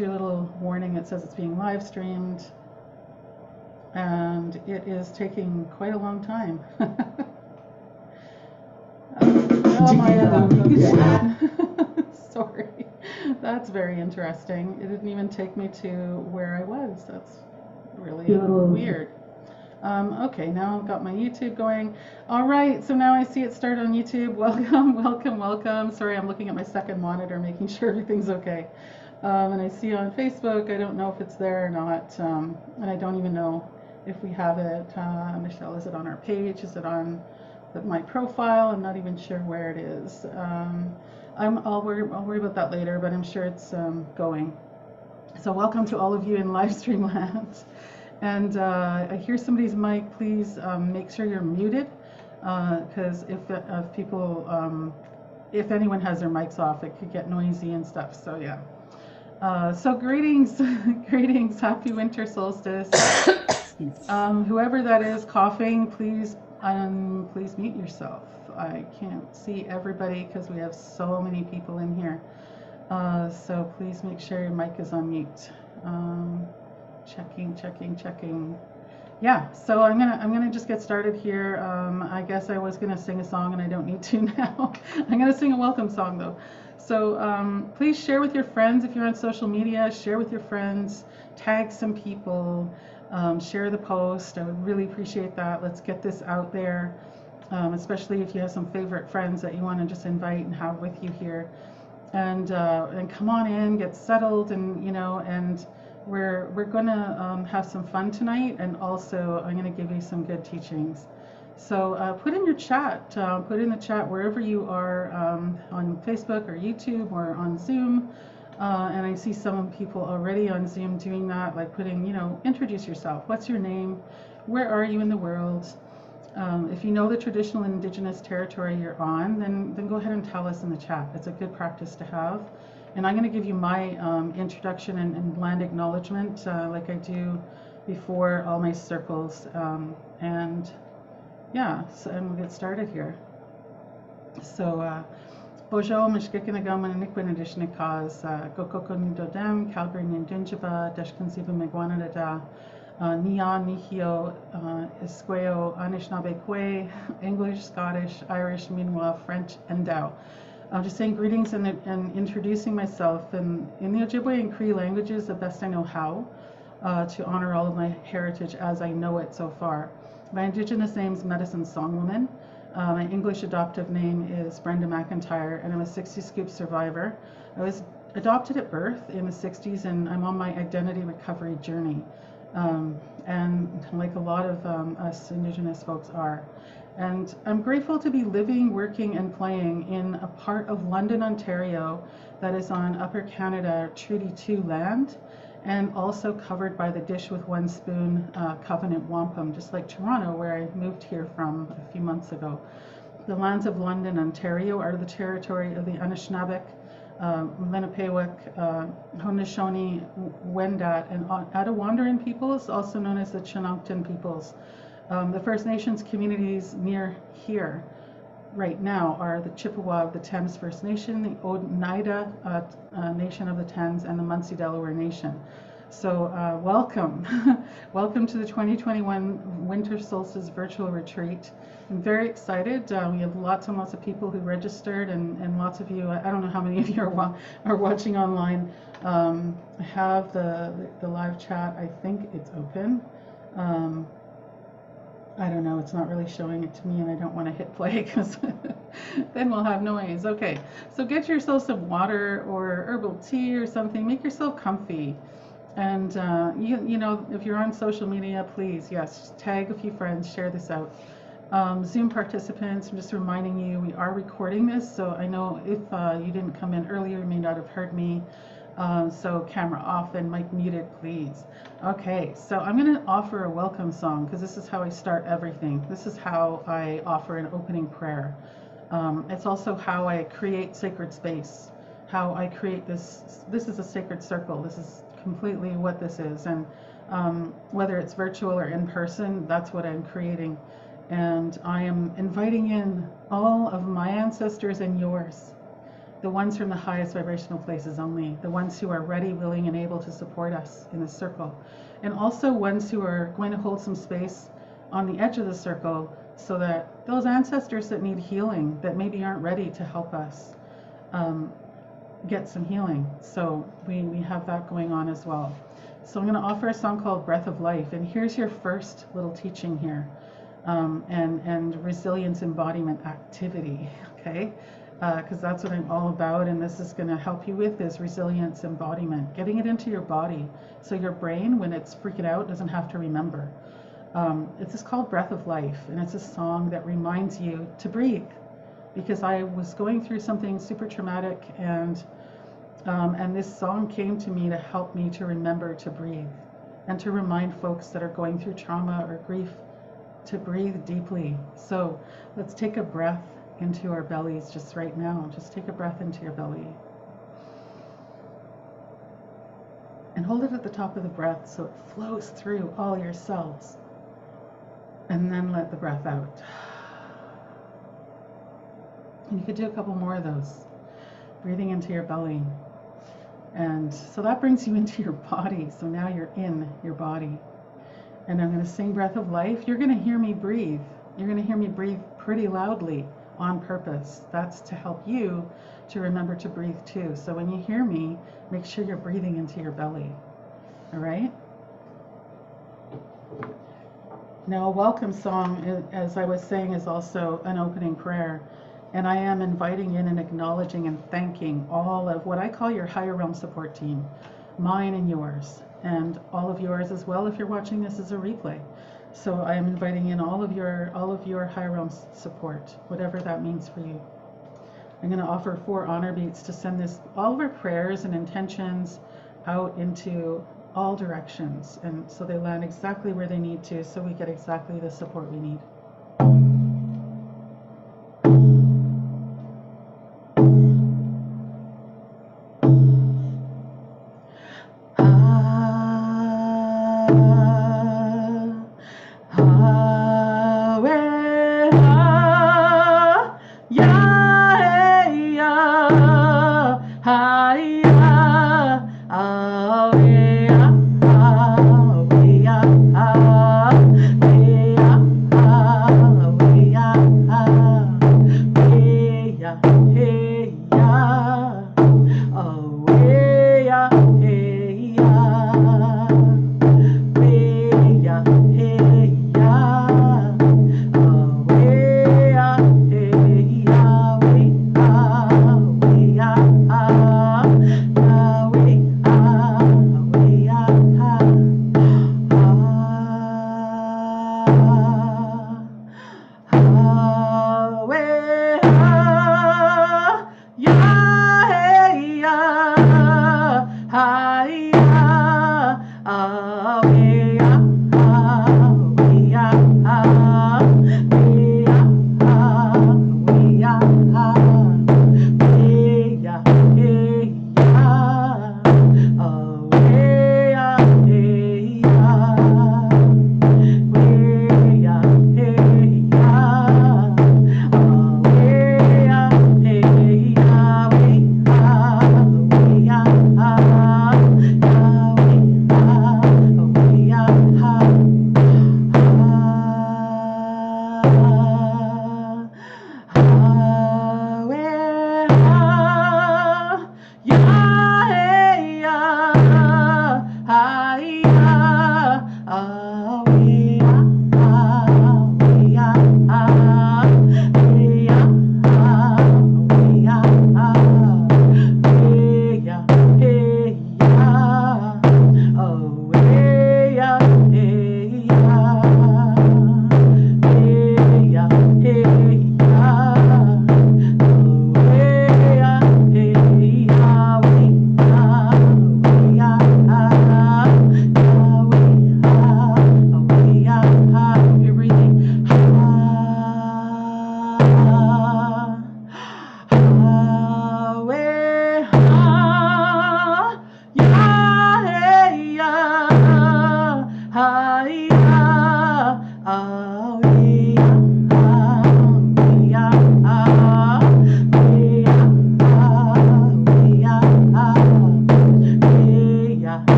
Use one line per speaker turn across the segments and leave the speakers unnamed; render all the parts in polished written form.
your little warning. It says it's being live streamed, and it is taking quite a long time. Oh my God. Sorry. That's very interesting. It didn't even take me to where I was. That's really weird. Okay, now I've got my YouTube going. All right, so now I see it start on YouTube. Welcome, welcome, welcome. Sorry, I'm looking at my second monitor, making sure everything's okay. And I see on Facebook, I don't know if it's there or not, and I don't even know if we have it. Michelle, is it on our page? Is it on my profile? I'm not even sure where it is. I'll worry about that later, but I'm sure it's going. So welcome to all of you in live stream land. And I hear somebody's mic. Please make sure you're muted, because if people, if anyone has their mics off, it could get noisy and stuff. So yeah. So greetings, greetings. Happy Winter Solstice. Whoever that is coughing, please mute yourself. I can't see everybody because we have so many people in here. So please make sure your mic is on mute. Checking. Yeah, so I'm gonna just get started here. I guess I was gonna sing a song and I don't need to now. I'm gonna sing a welcome song though. So please share with your friends if you're on social media. Share with your friends. Tag some people. Share the post. I would really appreciate that. Let's get this out there, especially if you have some favorite friends that you want to just invite and have with you here. And come on in, get settled, and and we're gonna have some fun tonight, and also I'm gonna give you some good teachings. So put in your chat, put in the chat wherever you are, on Facebook or YouTube or on Zoom. And I see some people already on Zoom doing that, like putting, introduce yourself. What's your name? Where are you in the world? If you know the traditional indigenous territory you're on, then go ahead and tell us in the chat. It's a good practice to have. And I'm going to give you my introduction and land acknowledgement, like I do before all my circles. And yeah, and we'll get started here. So, Bojo, Mishkikinagam, and Niquinadishnikas, Gokoko Nidodem, Calgary Nindunjaba, Deshkansiba Megwanada, Nia, Nihio, Esqueo, Anishinaabe Kwe, English, Scottish, Irish, Mi'kmaq, French, and Dao. I'm just saying greetings and introducing myself in the Ojibwe and Cree languages the best I know how, to honor all of my heritage as I know it so far. My Indigenous name is Medicine Songwoman. My English adoptive name is Brenda McIntyre, and I'm a 60 scoop survivor. I was adopted at birth in the 60s, and I'm on my identity recovery journey. And like a lot of us Indigenous folks are. And I'm grateful to be living, working, and playing in a part of London, Ontario that is on Upper Canada Treaty 2 land, and also covered by the Dish with One Spoon Covenant Wampum, just like Toronto, where I moved here from a few months ago. The lands of London, Ontario are the territory of the Anishinaabe, Lenapewick, Haudenosaunee, Wendat, and Attawandaron peoples, also known as the Chinooktun peoples. The First Nations communities near here right now are the Chippewa of the Thames First Nation, the Oneida Nation of the Thames, and the Munsee Delaware Nation. So welcome. Welcome to the 2021 Winter Solstice virtual retreat. I'm very excited. We have lots and lots of people who registered, and lots of you, I don't know how many of you are watching online. I have the live chat. I think it's open. I don't know, it's not really showing it to me, and I don't want to hit play because then we'll have noise. Okay, so get yourself some water or herbal tea or something. Make yourself comfy. And you know, if you're on social media, please, yes, tag a few friends, share this out. Zoom participants, I'm just reminding you, we are recording this, so I know if you didn't come in earlier, you may not have heard me. So camera off and mic muted, please. Okay, so I'm going to offer a welcome song because this is how I start everything. This is how I offer an opening prayer. It's also how I create sacred space, how I create this. This is a sacred circle. This is completely what this is. And whether it's virtual or in person, that's what I'm creating. And I am inviting in all of my ancestors and yours the ones from the highest vibrational places only, the ones who are ready, willing, and able to support us in the circle, and also ones who are going to hold some space on the edge of the circle so that those ancestors that need healing, that maybe aren't ready to help us, get some healing. So we have that going on as well. So I'm going to offer a song called Breath of Life, and here's your first little teaching here, and resilience embodiment activity, okay? Because that's what I'm all about, and this is going to help you with this resilience embodiment, getting it into your body so your brain, when it's freaking out, doesn't have to remember. It's called Breath of Life, and it's a song that reminds you to breathe, because I was going through something super traumatic, and this song came to me to help me to remember to breathe, and to remind folks that are going through trauma or grief to breathe deeply. So let's take a breath into our bellies just right now. Just take a breath into your belly. And hold it at the top of the breath so it flows through all your cells. And then let the breath out. And you could do a couple more of those. Breathing into your belly. And so that brings you into your body. So now you're in your body. And I'm going to sing Breath of Life. You're going to hear me breathe. You're going to hear me breathe pretty loudly on purpose. That's to help you to remember to breathe too. So when you hear me, make sure you're breathing into your belly. All right? Now, a welcome song, as I was saying, is also an opening prayer. And I am inviting in and acknowledging and thanking all of what I call your higher realm support team, mine and yours, and all of yours as well if you're watching this as a replay. So I am inviting in all of your higher realm support, whatever that means for you. I'm going to offer 4 honor beats to send all of our prayers and intentions out into all directions, and so they land exactly where they need to, so we get exactly the support we need.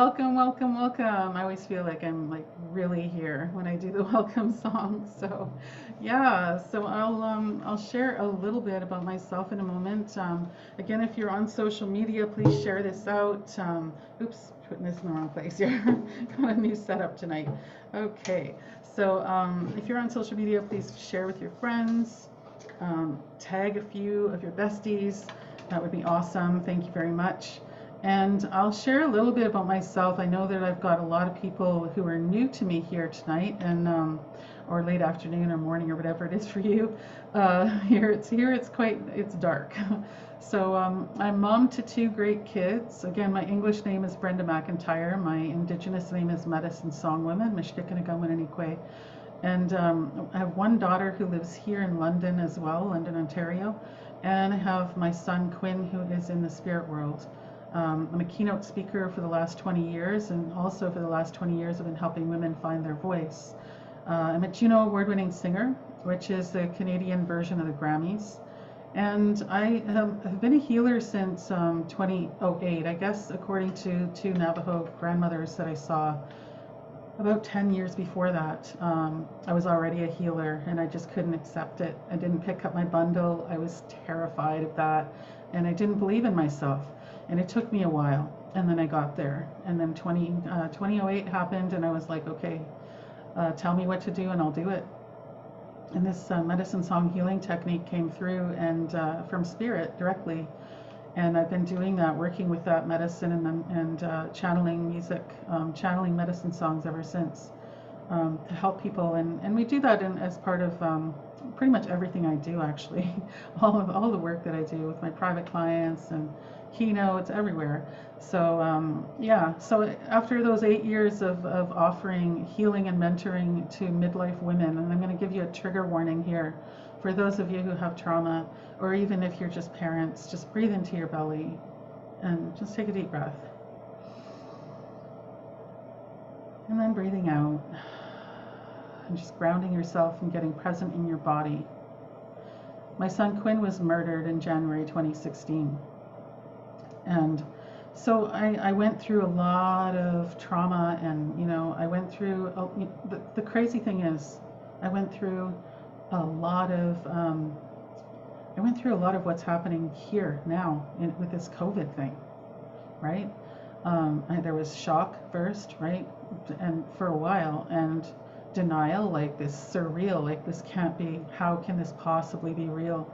welcome, welcome, welcome. I always feel like I'm like really here when I do the welcome song. So, yeah. So I'll share a little bit about myself in a moment. Again, if you're on social media, please share this out. Oops, putting this in the wrong place here. Got a new setup tonight. Okay. So if you're on social media, please share with your friends. Tag a few of your besties. That would be awesome. Thank you very much. And I'll share a little bit about myself. I know that I've got a lot of people who are new to me here tonight, and or late afternoon or morning or whatever it is for you. Here it's dark. So I'm mom to two great kids. Again, my English name is Brenda McIntyre. My Indigenous name is Medicine Songwoman, Mishkikanagamananikwe. And I have one daughter who lives here in London as well, London, Ontario. And I have my son Quinn, who is in the spirit world. I'm a keynote speaker for the last 20 years, and also for the last 20 years I've been helping women find their voice. I'm a Juno award-winning singer, which is the Canadian version of the Grammys. And I have been a healer since 2008, I guess, according to two Navajo grandmothers that I saw. About 10 years before that, I was already a healer, and I just couldn't accept it. I didn't pick up my bundle. I was terrified of that, and I didn't believe in myself. And it took me a while, and then I got there. And then 2008 happened, and I was like, okay, tell me what to do, and I'll do it. And this medicine song healing technique came through, and from spirit directly. And I've been doing that, working with that medicine and channeling music, channeling medicine songs ever since, to help people. And we do that as part of pretty much everything I do, actually. all the work that I do with my private clients and keynotes everywhere. So yeah, so after those 8 years of offering healing and mentoring to midlife women, and I'm going to give you a trigger warning here. For those of you who have trauma, or even if you're just parents, just breathe into your belly and just take a deep breath. And then breathing out and just grounding yourself and getting present in your body. My son Quinn was murdered in January 2016. And so I went through a lot of trauma, and I went through, the crazy thing is, I went through a lot of what's happening here now with this COVID thing, right? There was shock first, right? And for a while, and denial, like this surreal, like this can't be, how can this possibly be real?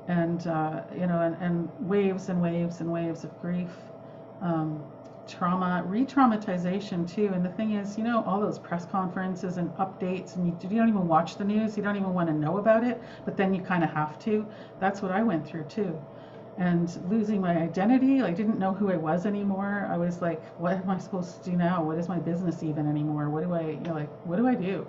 And and waves and waves and waves of grief, trauma, re-traumatization too. And the thing is, all those press conferences and updates, and you don't even watch the news, you don't even want to know about it, but then you kind of have to. That's what I went through too. And losing my identity, I didn't know who I was anymore. I was like, what am I supposed to do now? What is my business even anymore? What do I do?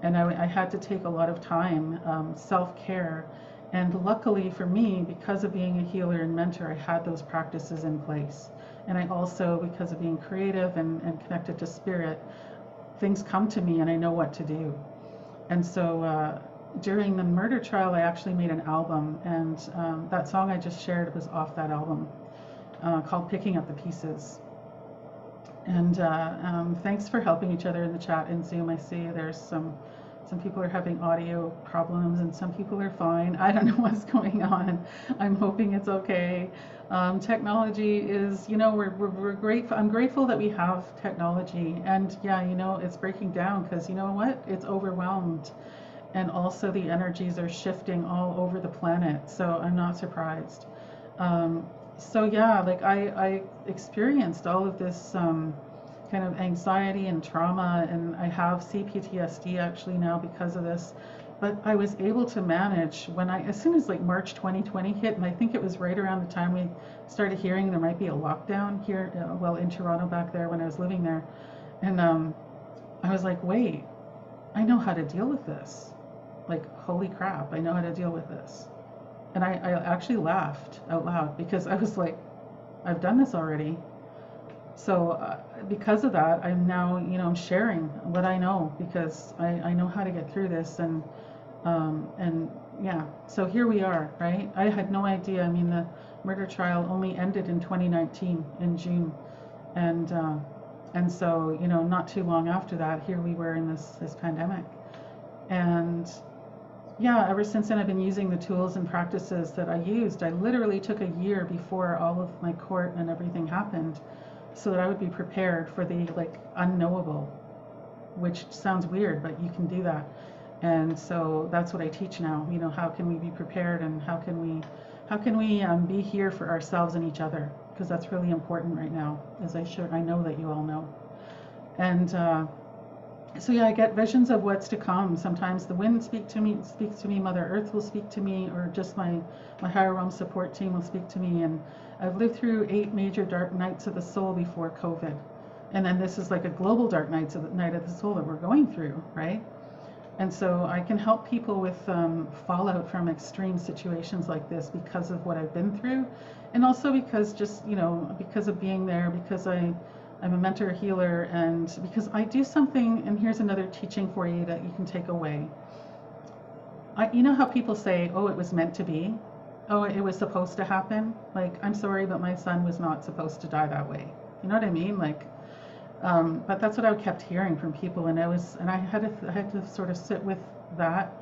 And I had to take a lot of time, self-care. And luckily for me, because of being a healer and mentor, I had those practices in place. And I also, because of being creative and connected to spirit, things come to me and I know what to do. And so during the murder trial, I actually made an album, and that song I just shared was off that album, called Picking Up the Pieces. And thanks for helping each other in the chat in Zoom. I see there's some people are having audio problems, and some people are fine. I don't know what's going on. I'm hoping it's okay. Technology is, we're grateful. I'm grateful that we have technology, and yeah, it's breaking down because you know what? It's overwhelmed, and also the energies are shifting all over the planet. So I'm not surprised. So yeah, like I experienced all of this kind of anxiety and trauma, and I have CPTSD actually now because of this. But I was able to manage as soon as like March 2020 hit, and I think it was right around the time we started hearing there might be a lockdown here, in Toronto back there when I was living there. And I was like, wait, I know how to deal with this. Like, holy crap, I know how to deal with this. And I actually laughed out loud because I was like, I've done this already. So because of that, I'm now, I'm sharing what I know because I know how to get through this. And yeah, so here we are, right? I had no idea. I mean, the murder trial only ended in 2019 in June. And And so, you know, not too long after that, here we were in this pandemic. And yeah, ever since then, I've been using the tools and practices that I used. I literally took a year before all of my court and everything happened so that I would be prepared for the like unknowable, which sounds weird, but you can do that. And so that's what I teach now. You know, how can we be prepared, and how can we be here for ourselves and each other? Because that's really important right now, as I know that you all know. And so yeah, I get visions of what's to come. Sometimes the wind speaks to me, Mother Earth will speak to me, or just my higher realm support team will speak to me. And I've lived through 8 major dark nights of the soul before COVID. And then this is like a global dark night of the soul that we're going through, right? And so I can help people with fallout from extreme situations like this because of what I've been through, and also because just, you know, because of being there, because I'm a mentor healer, and because I do something. And here's another teaching for you that you can take away. You know how people say, oh, it was meant to be? Oh, it was supposed to happen? Like, I'm sorry, but my son was not supposed to die that way. You know what I mean? Like, but that's what I kept hearing from people, and I had to sort of sit with that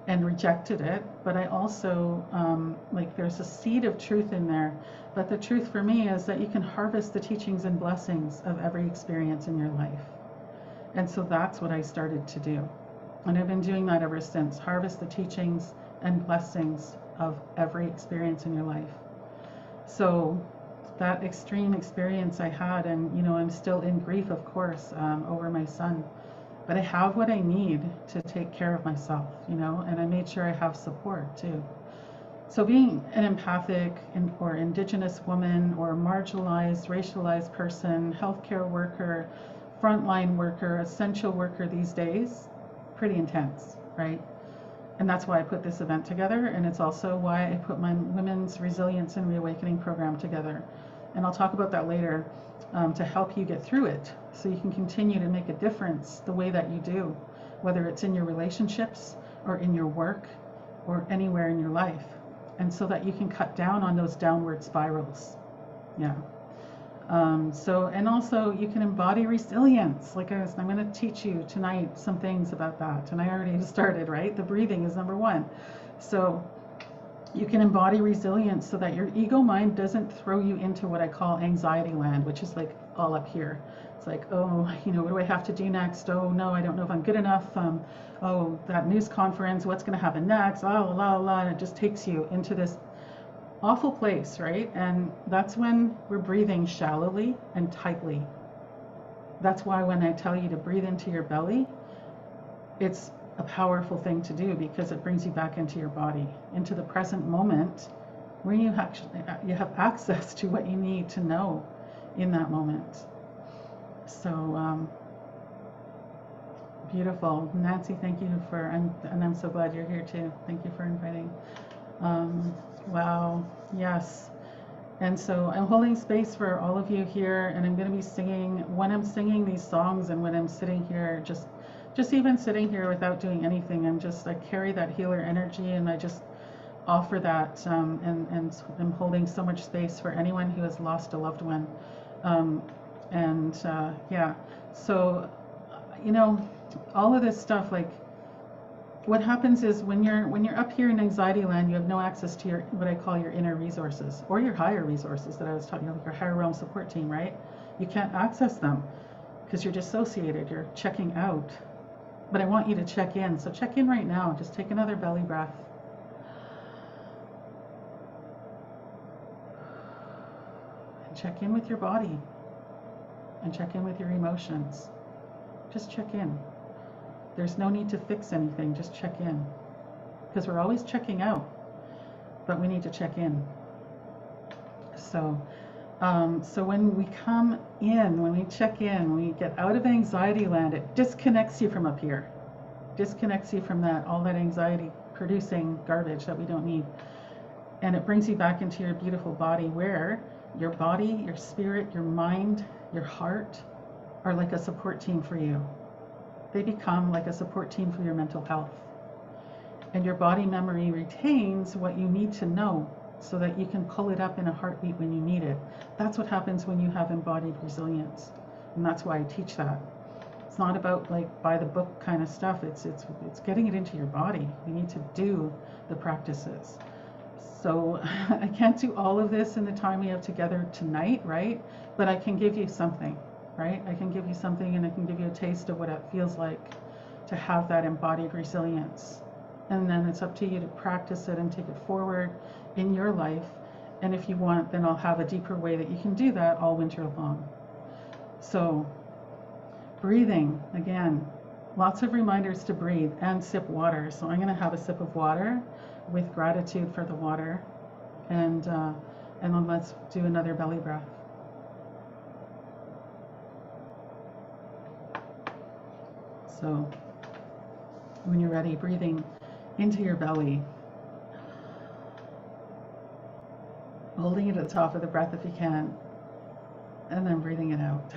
and rejected it. But I also like, there's a seed of truth in there. But the truth for me is that you can harvest the teachings and blessings of every experience in your life. And so that's what I started to do, and I've been doing that ever since. Harvest the teachings and blessings of every experience in your life. So that extreme experience I had, and you know, I'm still in grief, of course, over my son, but I have what I need to take care of myself, you know, and I made sure I have support too. So being an empathic or Indigenous woman, or marginalized, racialized person, healthcare worker, frontline worker, essential worker these days, pretty intense, right? And that's why I put this event together, and it's also why I put my Women's Resilience and Reawakening program together. And I'll talk about that later, to help you get through it so you can continue to make a difference the way that you do, whether it's in your relationships or in your work or anywhere in your life, and so that you can cut down on those downward spirals. Yeah. So, and also you can embody resilience. Like I'm going to teach you tonight some things about that, and I already started, right? The breathing is number 1. So you can embody resilience so that your ego mind doesn't throw you into what I call anxiety land, which is like all up here. It's like, oh, you know, what do I have to do next? Oh no, I don't know if I'm good enough. Oh, that news conference, what's going to happen next? Oh, la la. And it just takes you into this awful place, right? And that's when we're breathing shallowly and tightly. That's why when I tell you to breathe into your belly, it's a powerful thing to do, because it brings you back into your body, into the present moment, where you have access to what you need to know in that moment. So beautiful. Nancy, thank you and I'm so glad you're here too. Thank you for inviting. Wow, yes. And so I'm holding space for all of you here, and I'm going to be singing, when I'm singing these songs and when I'm sitting here, just even sitting here without doing anything, I carry that healer energy, and I just offer that, and I'm holding so much space for anyone who has lost a loved one. Yeah, so, you know, all of this stuff, like, what happens is when you're up here in anxiety land, you have no access to your, what I call your inner resources, or your higher resources that I was talking about, like your higher realm support team, right? You can't access them because you're dissociated, you're checking out. But I want you to check in. So check in right now. Just take another belly breath. And check in with your body. And check in with your emotions. Just check in. There's no need to fix anything. Just check in. Because we're always checking out. But we need to check in. So when we come in, when we check in, when we get out of anxiety land, it disconnects you from up here. Disconnects you from all that anxiety producing garbage that we don't need. And it brings you back into your beautiful body, where your body, your spirit, your mind, your heart are like a support team for you. They become like a support team for your mental health. And your body memory retains what you need to know, so that you can pull it up in a heartbeat when you need it. That's what happens when you have embodied resilience. And that's why I teach that. It's not about like by the book kind of stuff. It's getting it into your body. You need to do the practices. So I can't do all of this in the time we have together tonight, right? But I can give you something, right? I can give you something, and I can give you a taste of what it feels like to have that embodied resilience. And then it's up to you to practice it and take it forward in your life. And if you want, then I'll have a deeper way that you can do that all winter long. So breathing, again, lots of reminders to breathe and sip water. So I'm going to have a sip of water with gratitude for the water, and then let's do another belly breath. So when you're ready, breathing into your belly, holding it at the top of the breath if you can, and then breathing it out.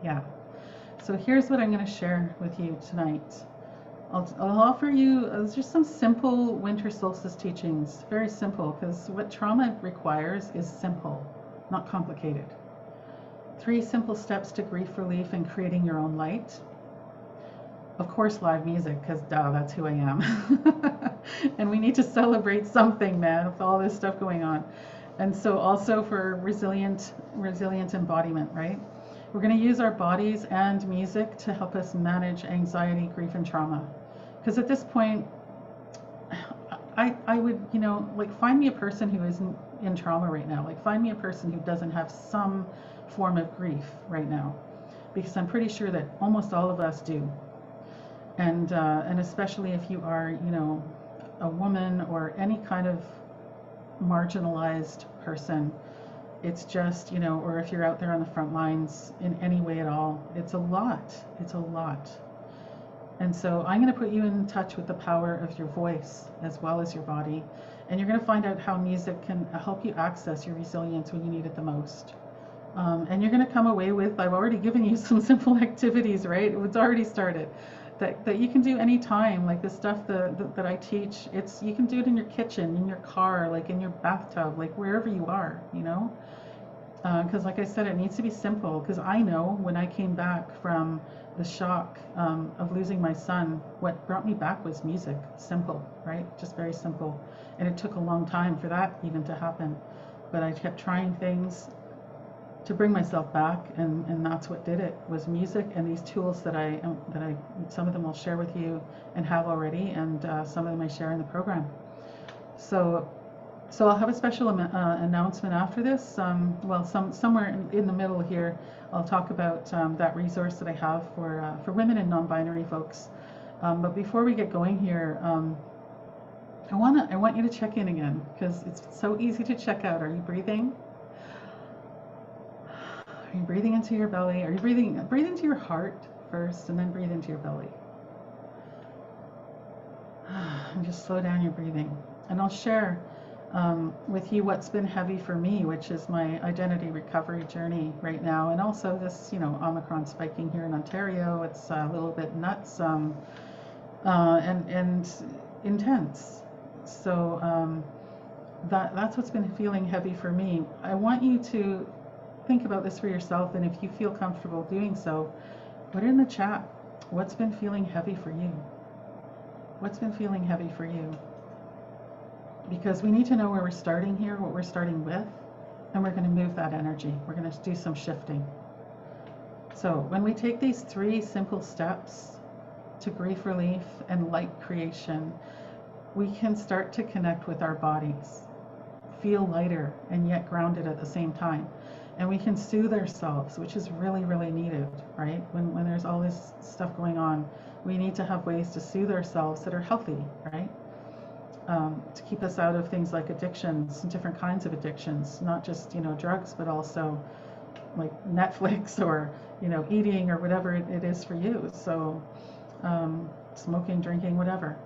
Yeah. So here's what I'm going to share with you tonight. I'll offer you just some simple winter solstice teachings. Very simple, because what trauma requires is simple, not complicated. 3 simple steps to grief relief and creating your own light. Of course, live music, because duh, that's who I am. And we need to celebrate something, man, with all this stuff going on. And so also for resilient embodiment, right? We're going to use our bodies and music to help us manage anxiety, grief, and trauma. Because at this point, I would, like, find me a person who isn't in trauma right now. Like, find me a person who doesn't have some form of grief right now. Because I'm pretty sure that almost all of us do. And especially if you are, a woman or any kind of marginalized person, it's just, or if you're out there on the front lines in any way at all, it's a lot. It's a lot. And so I'm going to put you in touch with the power of your voice as well as your body. And you're going to find out how music can help you access your resilience when you need it the most. And you're going to come away with, I've already given you some simple activities, right? It's already started. That you can do anytime, like the stuff that I teach, you can do it in your kitchen, in your car, like in your bathtub, like wherever you are, because like I said, it needs to be simple, because I know when I came back from the shock of losing my son, what brought me back was music. Simple, right? Just very simple. And it took a long time for that even to happen, but I kept trying things to bring myself back, and that's what did it, was music and these tools that I some of them I'll share with you and have already, and some of them I share in the program. So I'll have a special announcement after this. Somewhere in the middle here, I'll talk about that resource that I have for women and non-binary folks. But before we get going here, I want you to check in again, because it's so easy to check out. Are you breathing? Are you breathing into your belly? Are you breathe into your heart first, and then breathe into your belly? And just slow down your breathing. And I'll share with you what's been heavy for me, which is my identity recovery journey right now, and also this, Omicron spiking here in Ontario. It's a little bit nuts and intense. So that's what's been feeling heavy for me. I want you to think about this for yourself, and if you feel comfortable doing so, put it in the chat. What's been feeling heavy for you? What's been feeling heavy for you? Because we need to know where we're starting here, what we're starting with, and we're going to move that energy. We're going to do some shifting. So when we take these 3 simple steps to grief relief and light creation, we can start to connect with our bodies, feel lighter and yet grounded at the same time. And we can soothe ourselves, which is really, really needed, right? When there's all this stuff going on, we need to have ways to soothe ourselves that are healthy, right? To keep us out of things like addictions, different kinds of addictions, not just, drugs, but also like Netflix or, eating or whatever it is for you. So smoking, drinking, whatever.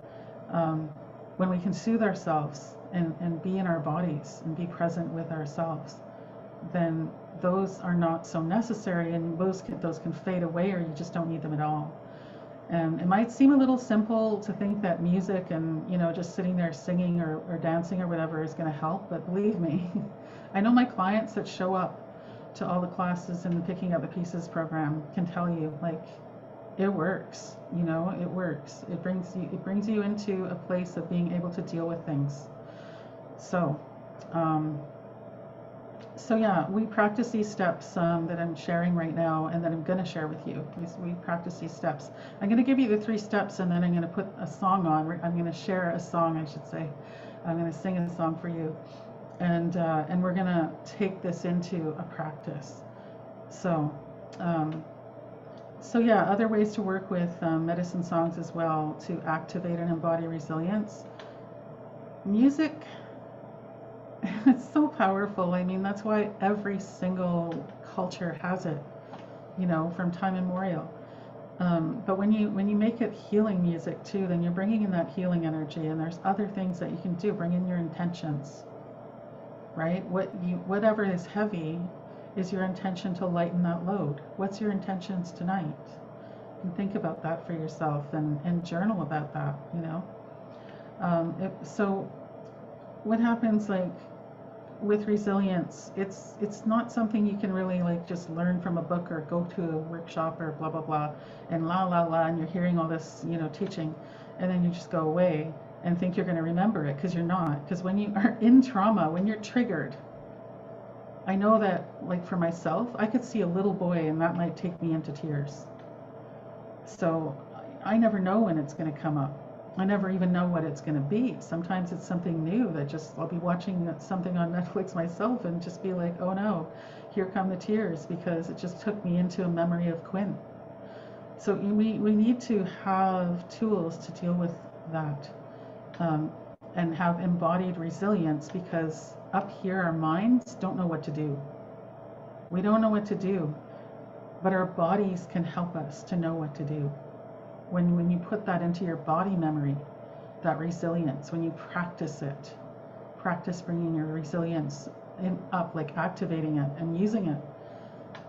When we can soothe ourselves and be in our bodies and be present with ourselves, then those are not so necessary, and those can fade away, or you just don't need them at all. And it might seem a little simple to think that music and just sitting there singing or dancing or whatever is going to help, but believe me, I know my clients that show up to all the classes in the Picking Up the Pieces program can tell you, like, it works, you know, it works. It brings you into a place of being able to deal with things. So, so yeah, we practice these steps that I'm sharing right now and that I'm going to share with you. We practice these steps. I'm going to give you the 3 steps, and then I'm going to put a song on. I'm going to share a song, I should say. I'm going to sing a song for you. And we're going to take this into a practice. So, so yeah, other ways to work with medicine songs as well to activate and embody resilience. Music. It's so powerful. I mean, that's why every single culture has it, you know, from time immemorial. But when you make it healing music too, then you're bringing in that healing energy, and there's other things that you can do. Bring in your intentions, right? Whatever is heavy is your intention to lighten that load. What's your intentions tonight? You can think about that for yourself and journal about that, you know. So what happens, like, with resilience, it's not something you can really, like, just learn from a book or go to a workshop or blah blah blah and la la la, and you're hearing all this, you know, teaching, and then you just go away and think you're going to remember it, because you're not. Because when you are in trauma, when you're triggered, I know that, like, for myself, I could see a little boy and that might take me into tears. So I never know when it's going to come up. I never even know what it's going to be. Sometimes it's something new that just, I'll be watching something on Netflix myself and just be like, oh no, here come the tears, because it just took me into a memory of Quinn. So we need to have tools to deal with that, and have embodied resilience, because up here our minds don't know what to do. We don't know what to do, but our bodies can help us to know what to do. When you put that into your body memory, that resilience, when you practice it, practice bringing your resilience up, like activating it and using it.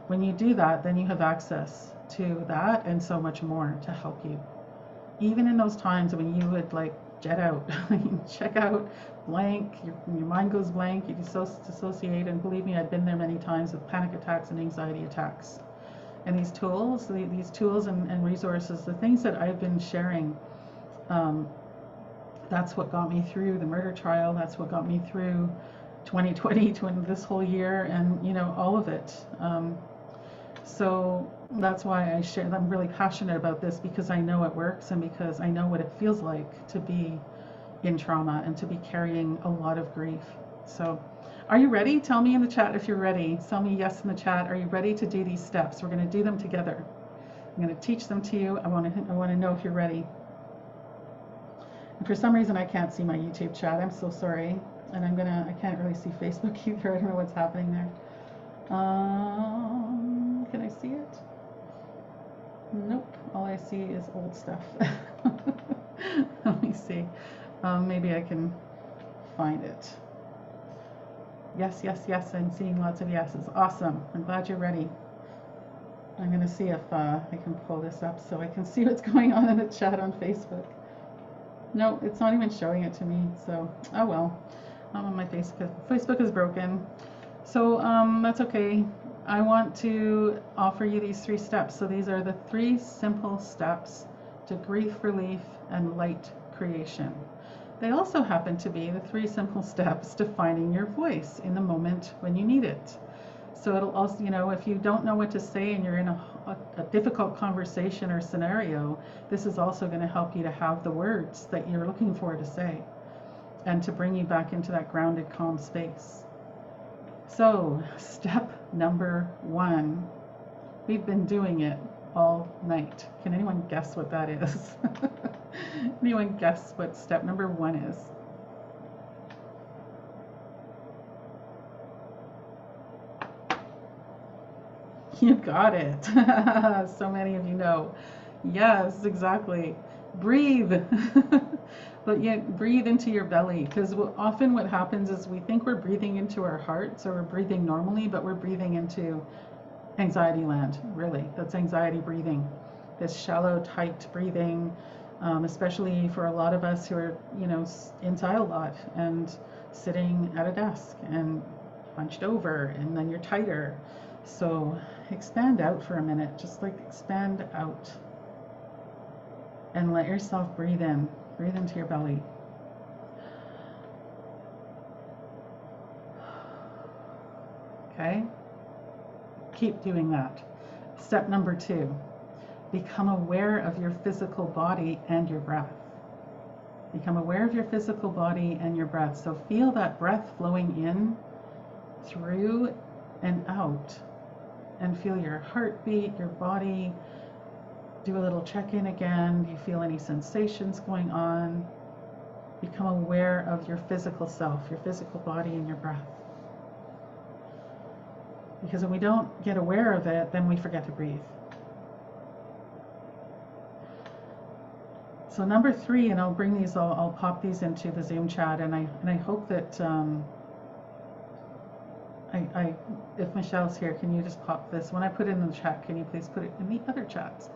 When you do that, then you have access to that and so much more to help you. Even in those times when you would, like, jet out, check out, blank, your mind goes blank, you dissociate, and believe me, I've been there many times with panic attacks and anxiety attacks. And these tools and resources, the things that I've been sharing, that's what got me through the murder trial. That's what got me through 2020, this whole year, and, you know, all of it. So that's why I share. I'm really passionate about this, because I know it works, and because I know what it feels like to be in trauma and to be carrying a lot of grief. So, are you ready? Tell me in the chat if you're ready. Tell me yes in the chat. Are you ready to do these steps? We're going to do them together. I'm going to teach them to you. I want to know if you're ready. And for some reason, I can't see my YouTube chat. I'm so sorry. And I can't really see Facebook either. I don't know what's happening there. Can I see it? Nope. All I see is old stuff. Let me see. Maybe I can find it. Yes, yes, yes. I'm seeing lots of yeses. Awesome. I'm glad you're ready. I'm going to see if I can pull this up so I can see what's going on in the chat on Facebook. No, it's not even showing it to me. So, oh well. I'm on my Facebook. Facebook is broken. So that's okay. I want to offer you these 3 steps. So these are the 3 simple steps to grief relief and light creation. They also happen to be the 3 simple steps to finding your voice in the moment when you need it. So it'll also, you know, if you don't know what to say and you're in a difficult conversation or scenario, this is also going to help you to have the words that you're looking for to say, and to bring you back into that grounded, calm space. So, step number 1. We've been doing it all night. Can anyone guess what that is? Anyone guess what step number 1 is? You got it. So many of you know. Yes, exactly. Breathe. But yet breathe into your belly, because often what happens is we think we're breathing into our hearts, or we're breathing normally, but we're breathing into anxiety land, really. That's anxiety breathing. This shallow, tight breathing, especially for a lot of us who are, you know, inside a lot and sitting at a desk and hunched over, and then you're tighter. So expand out for a minute, just like expand out. And let yourself breathe in. Breathe into your belly. Okay? Keep doing that. Step number 2, become aware of your physical body and your breath. Become aware of your physical body and your breath. So feel that breath flowing in, through, and out. And feel your heartbeat, your body. Do a little check-in again. Do you feel any sensations going on? Become aware of your physical self, your physical body and your breath. Because when we don't get aware of it, then we forget to breathe. So number 3, and I'll bring these, I'll pop these into the Zoom chat, and I hope that if Michelle's here, can you just pop this? When I put it in the chat, can you please put it in the other chats?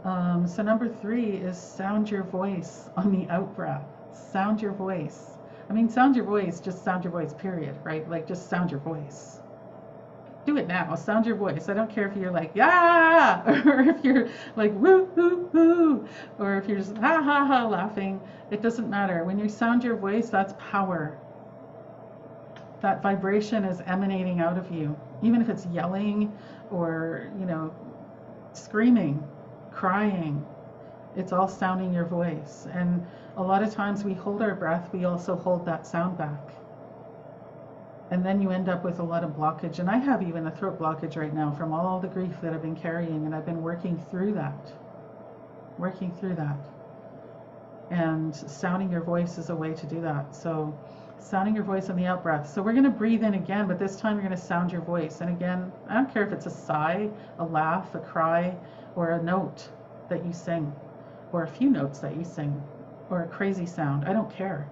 So number 3 is sound your voice on the out breath. Sound your voice. I mean, sound your voice, just sound your voice, period, right? Like, just sound your voice. Do it now. Sound your voice. I don't care if you're like, yeah, or if you're like, woo, woo, woo, or if you're just ha, ha, ha, laughing. It doesn't matter. When you sound your voice, that's power. That vibration is emanating out of you. Even if it's yelling or, you know, screaming, crying, it's all sounding your voice. And a lot of times we hold our breath, we also hold that sound back. And then you end up with a lot of blockage. And I have even a throat blockage right now from all the grief that I've been carrying, and I've been working through that. And sounding your voice is a way to do that. So sounding your voice on the out breath. So we're going to breathe in again, but this time you're going to sound your voice. And again, I don't care if it's a sigh, a laugh, a cry, or a note that you sing, or a few notes that you sing, or a crazy sound. I don't care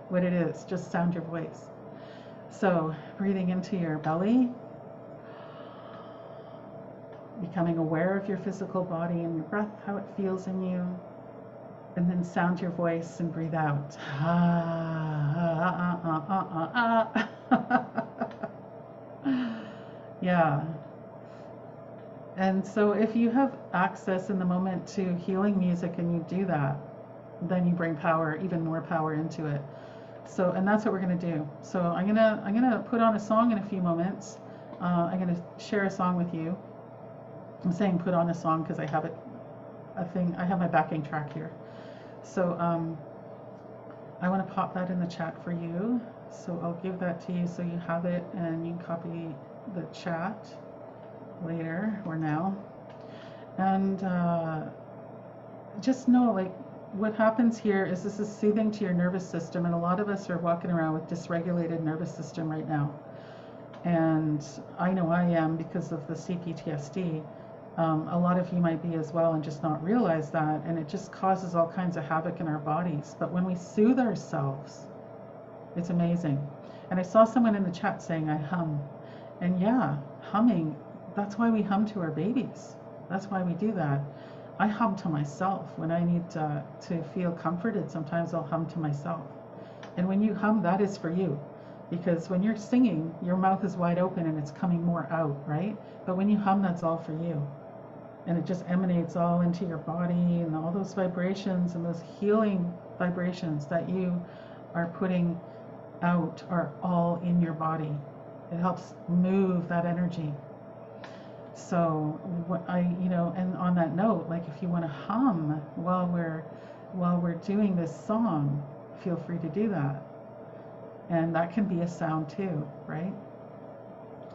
what it is. Just sound your voice. So breathing into your belly, becoming aware of your physical body and your breath, how it feels in you, and then sound your voice and breathe out. Yeah. And so if you have access in the moment to healing music and you do that, then you bring power, even more power into it. So, and that's what we're going to do. So I'm gonna put on a song in a few moments. I'm going to share a song with you. I'm saying put on a song because I have I have my backing track here. So I want to pop that in the chat for you. So I'll give that to you so you have it and you can copy the chat later or now. And just know, like, what happens here is this is soothing to your nervous system, and a lot of us are walking around with dysregulated nervous system right now. And I know I am because of the CPTSD. A lot of you might be as well and just not realize that, and it just causes all kinds of havoc in our bodies. But when we soothe ourselves, it's amazing. And I saw someone in the chat saying I hum. And yeah, humming, that's why we hum to our babies. That's why we do that. I hum to myself when I need to feel comforted. Sometimes I'll hum to myself. And when you hum, that is for you. Because when you're singing, your mouth is wide open and it's coming more out, right? But when you hum, that's all for you. And it just emanates all into your body, and all those vibrations and those healing vibrations that you are putting out are all in your body. It helps move that energy. So what and on that note, like, if you want to hum while we're doing this song, feel free to do that. And that can be a sound too, right?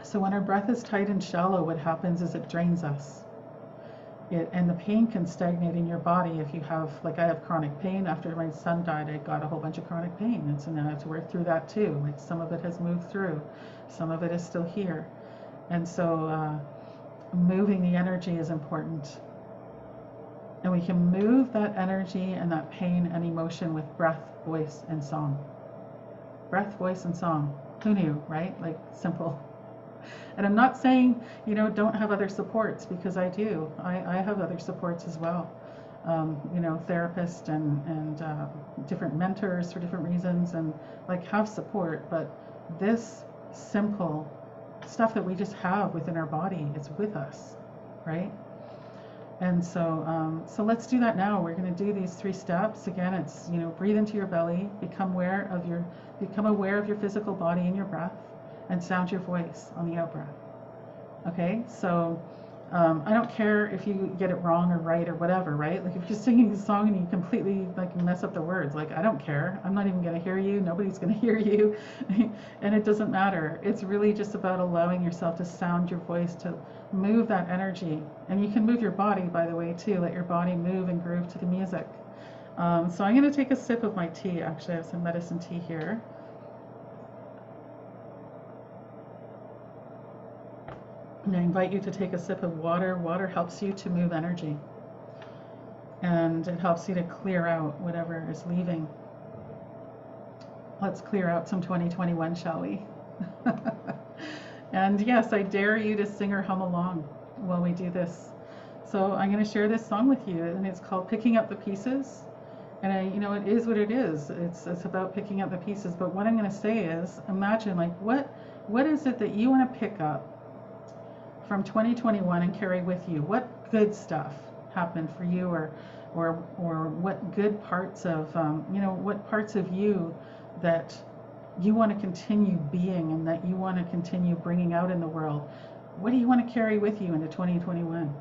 So when our breath is tight and shallow, what happens is it drains us. And the pain can stagnate in your body if you have, like, I have chronic pain. After my son died, I got a whole bunch of chronic pain, and so now I have to work through that too. Like, some of it has moved through, some of it is still here. And so moving the energy is important. And we can move that energy and that pain and emotion with breath, voice, and song. Breath, voice, and song. Who knew, right? Like, simple. And I'm not saying, don't have other supports, because I do. I have other supports as well. Therapists and different mentors for different reasons, and like, have support. But this simple stuff that we just have within our body. It's with us, right? And so, so let's do that now. We're going to do these 3 steps. Again, it's, you know, breathe into your belly, become aware of your physical body and your breath, and sound your voice on the out breath. Okay, so I don't care if you get it wrong or right or whatever, right? Like if you're singing a song and you completely like mess up the words, like I don't care. I'm not even going to hear you. Nobody's going to hear you. And it doesn't matter. It's really just about allowing yourself to sound your voice, to move that energy. And you can move your body, by the way, too. Let your body move and groove to the music. So I'm going to take a sip of my tea. Actually, I have some medicine tea here. And I invite you to take a sip of water. Water helps you to move energy. And it helps you to clear out whatever is leaving. Let's clear out some 2021, shall we? And yes, I dare you to sing or hum along while we do this. So I'm going to share this song with you, and it's called Picking Up the Pieces. And you know, it is what it is. It's about picking up the pieces. But what I'm going to say is, imagine like what is it that you want to pick up from 2021 and carry with you? What good stuff happened for you, or what good parts of you know, what parts of you that you want to continue being and that you want to continue bringing out in the world? What do you want to carry with you into 2021?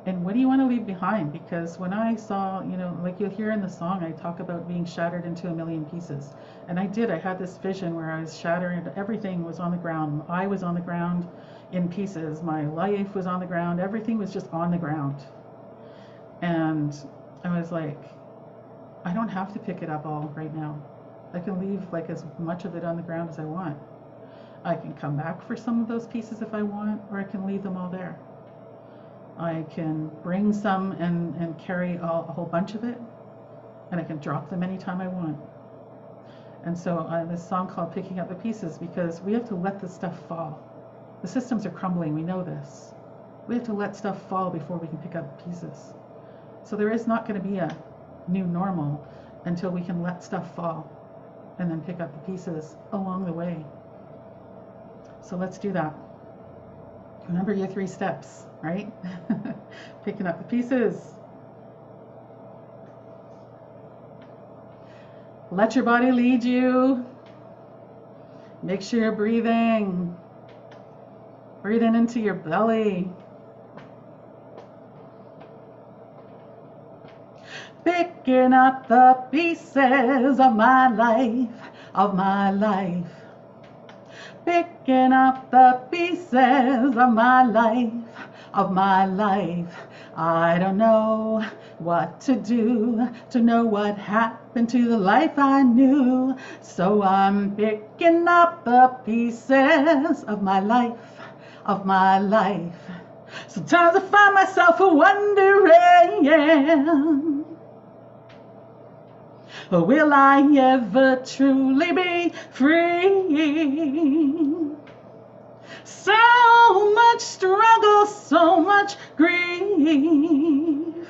And what do you want to leave behind? Because when I saw, you know, like you'll hear in the song, I talk about being shattered into a million pieces. And I had this vision where I was shattered, everything was on the ground. I was on the ground in pieces. My life was on the ground. Everything was just on the ground. And I was like, I don't have to pick it up all right now. I can leave like as much of it on the ground as I want. I can come back for some of those pieces if I want, or I can leave them all there. I can bring some and carry a whole bunch of it, and I can drop them anytime I want. And so this song called Picking Up the Pieces, because we have to let this stuff fall. The systems are crumbling, we know this. We have to let stuff fall before we can pick up the pieces. So there is not going to be a new normal until we can let stuff fall and then pick up the pieces along the way. So let's do that. Remember your 3 steps, right? Picking up the pieces. Let your body lead you. Make sure you're breathing. Breathing into your belly. Picking up the pieces of my life, of my life. Picking up the pieces of my life, of my life. I don't know what to do to know what happened to the life I knew. So I'm picking up the pieces of my life, of my life. Sometimes I find myself wondering, will I ever truly be free? So much struggle, so much grief.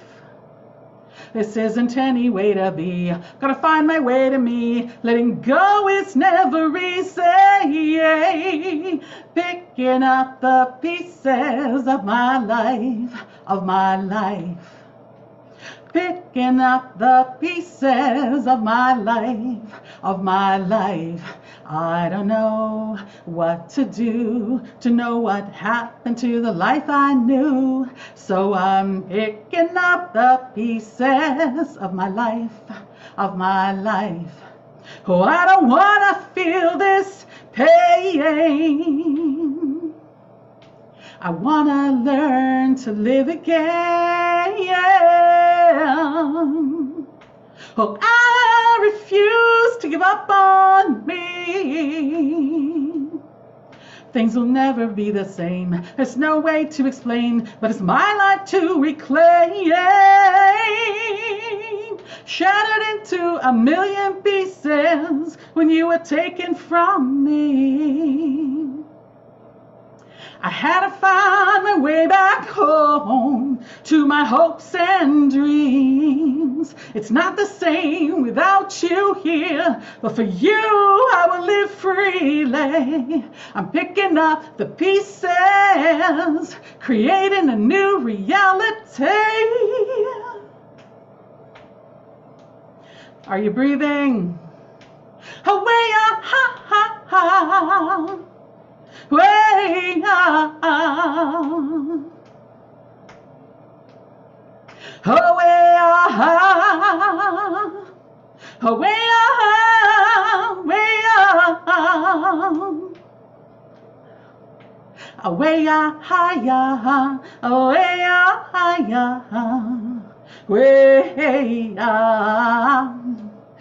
This isn't any way to be. Gotta find my way to me. Letting go is never easy. Picking up the pieces of my life, of my life. Picking up the pieces of my life, of my life. I don't know what to do to know what happened to the life I knew. So I'm picking up the pieces of my life, of my life. Oh, I don't want to feel this pain. I want to learn to live again. Oh, I refuse to give up on me. Things will never be the same. There's no way to explain, but it's my life to reclaim. Shattered into a million pieces when you were taken from me. I had to find my way back home to my hopes and dreams. feels. It's not the same without you here, but for you I will live freely. I'm picking up the pieces, creating a new reality. Are you breathing? Away, way away,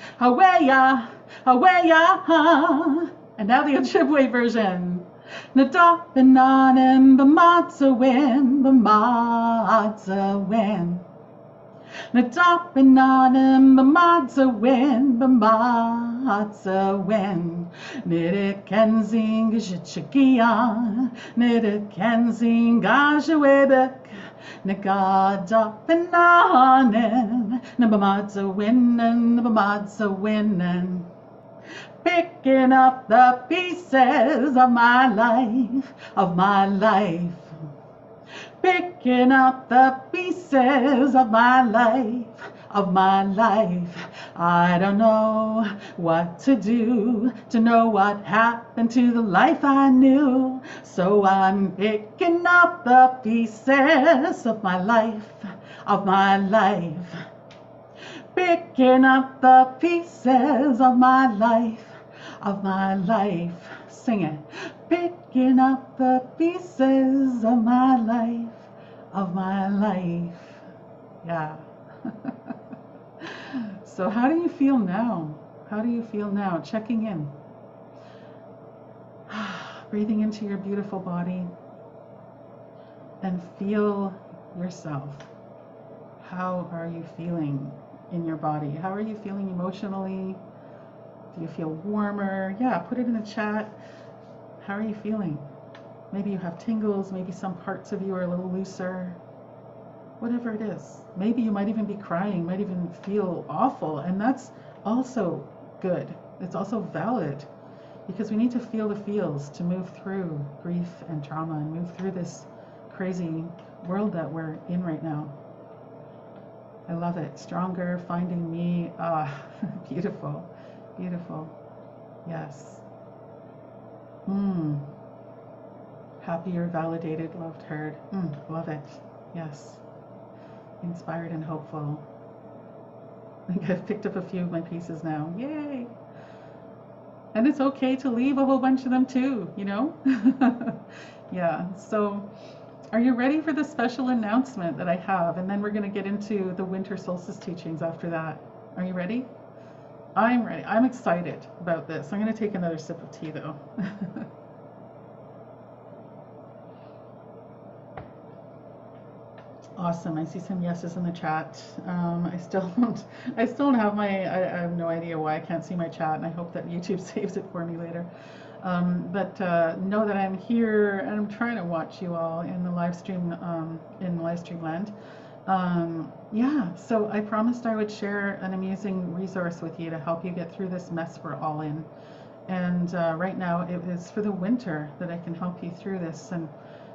away, away, away, and now the Ojibwe version. Nadopinanem b'matzawin, b'matzawin. Nadopinanem b'matzawin, b'matzawin. Nidikenzing gishitchagian, nidikenzing gajawebek. Nagadopinanem, nab'matzawin, nab'matzawin. Picking up the pieces of my life, of my life. Picking up the pieces of my life, of my life. I don't know what to do to know what happened to the life I knew. So I'm picking up the pieces of my life, of my life. Picking up the pieces of my life, of my life. Sing it. Picking up the pieces of my life, of my life. Yeah. So how do you feel now? How do you feel now? Checking in. Breathing into your beautiful body and feel yourself. How are you feeling in your body? How are you feeling emotionally? Do you feel warmer? Yeah, put it in the chat. How are you feeling? Maybe you have tingles, maybe some parts of you are a little looser. Whatever it is. Maybe you might even be crying, might even feel awful, and that's also good. It's also valid, because we need to feel the feels to move through grief and trauma and move through this crazy world that we're in right now. I love it. Stronger, finding me. Beautiful, beautiful. Yes. Happier, validated, loved, heard. Love it. Yes. Inspired and hopeful. I think I've picked up a few of my pieces now. Yay! And it's okay to leave a whole bunch of them too, you know? Yeah. So are you ready for the special announcement that I have? And then we're going to get into the Winter Solstice teachings after that. Are you ready? I'm ready. I'm excited about this. I'm going to take another sip of tea though. Awesome. I see some yeses in the chat. I still don't have my, I have no idea why I can't see my chat, and I hope that YouTube saves it for me later. But know that I'm here and I'm trying to watch you all in the live stream, in live stream land. Yeah, so I promised I would share an amazing resource with you to help you get through this mess we're all in. And right now it is for the winter that I can help you through this. And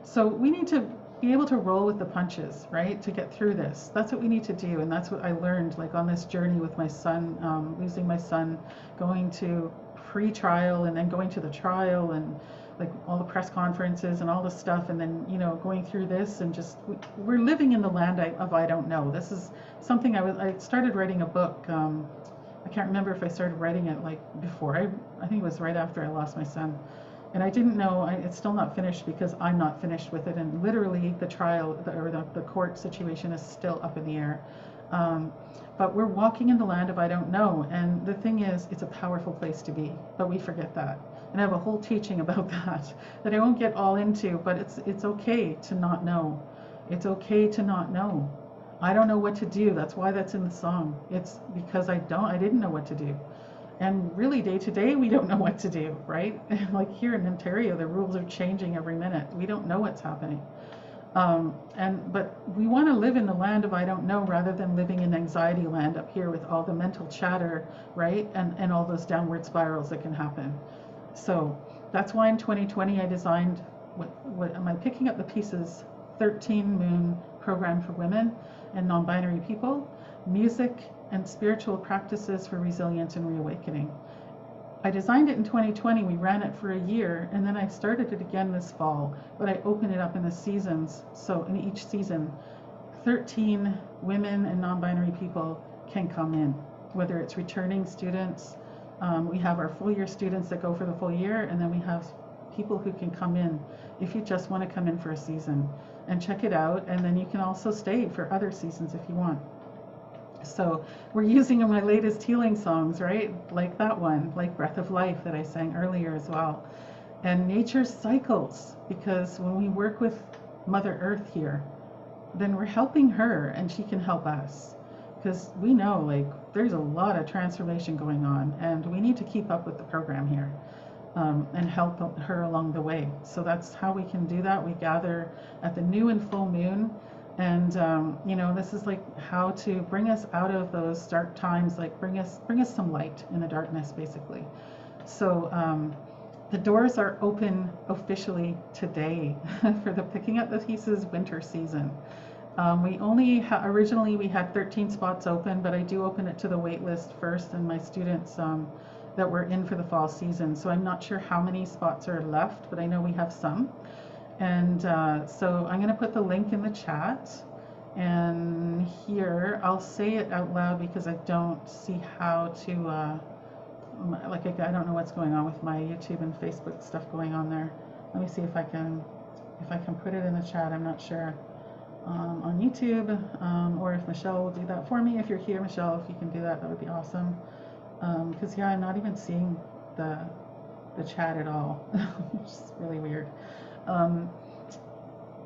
so we need to be able to roll with the punches, right, to get through this. That's what we need to do, and that's what I learned, like on this journey with my son, losing my son, going to pre-trial and then going to the trial, and like all the press conferences and all the stuff, and then, you know, going through this, and just we're living in the land of I don't know. This is something I started writing a book. I can't remember if I started writing it like before. I think it was right after I lost my son. And I didn't know, it's still not finished because I'm not finished with it. And literally the trial, or the court situation is still up in the air. But we're walking in the land of I don't know. And the thing is, it's a powerful place to be, but we forget that. And I have a whole teaching about that I won't get all into, but it's okay to not know. It's okay to not know. I don't know what to do. That's why that's in the song. It's because I didn't know what to do. And really, day to day, we don't know what to do, right? Like here in Ontario, the rules are changing every minute. We don't know what's happening. But we want to live in the land of I don't know rather than living in anxiety land up here with all the mental chatter, right? And all those downward spirals that can happen. So that's why in 2020 I designed what am I picking up the pieces 13 moon program for women and non-binary people, music and spiritual practices for resilience and reawakening. I designed it in 2020, we ran it for a year, and then I started it again this fall, but I opened it up in the seasons. So in each season, 13 women and non-binary people can come in, whether it's returning students. We have our full year students that go for the full year, and then we have people who can come in if you just want to come in for a season and check it out, and then you can also stay for other seasons if you want. So we're using my latest healing songs, right? Like that one, like Breath of Life that I sang earlier as well. And nature's cycles, because when we work with Mother Earth here, then we're helping her and she can help us. Because we know like there's a lot of transformation going on and we need to keep up with the program here and help her along the way. So that's how we can do that. We gather at the new and full moon. And you know, this is like how to bring us out of those dark times, like bring us some light in the darkness, basically. So the doors are open officially today for the Picking Up the Pieces winter season. We only originally we had 13 spots open, but I do open it to the wait list first, and my students that were in for the fall season. So I'm not sure how many spots are left, but I know we have some. And so I'm going to put the link in the chat, and here I'll say it out loud because I don't see how to like I don't know what's going on with my YouTube and Facebook stuff going on there. Let me see if I can put it in the chat. I'm not sure on YouTube or if Michelle will do that for me. If you're here, Michelle, if you can do that, that would be awesome. Because yeah, I'm not even seeing the chat at all, which is really weird.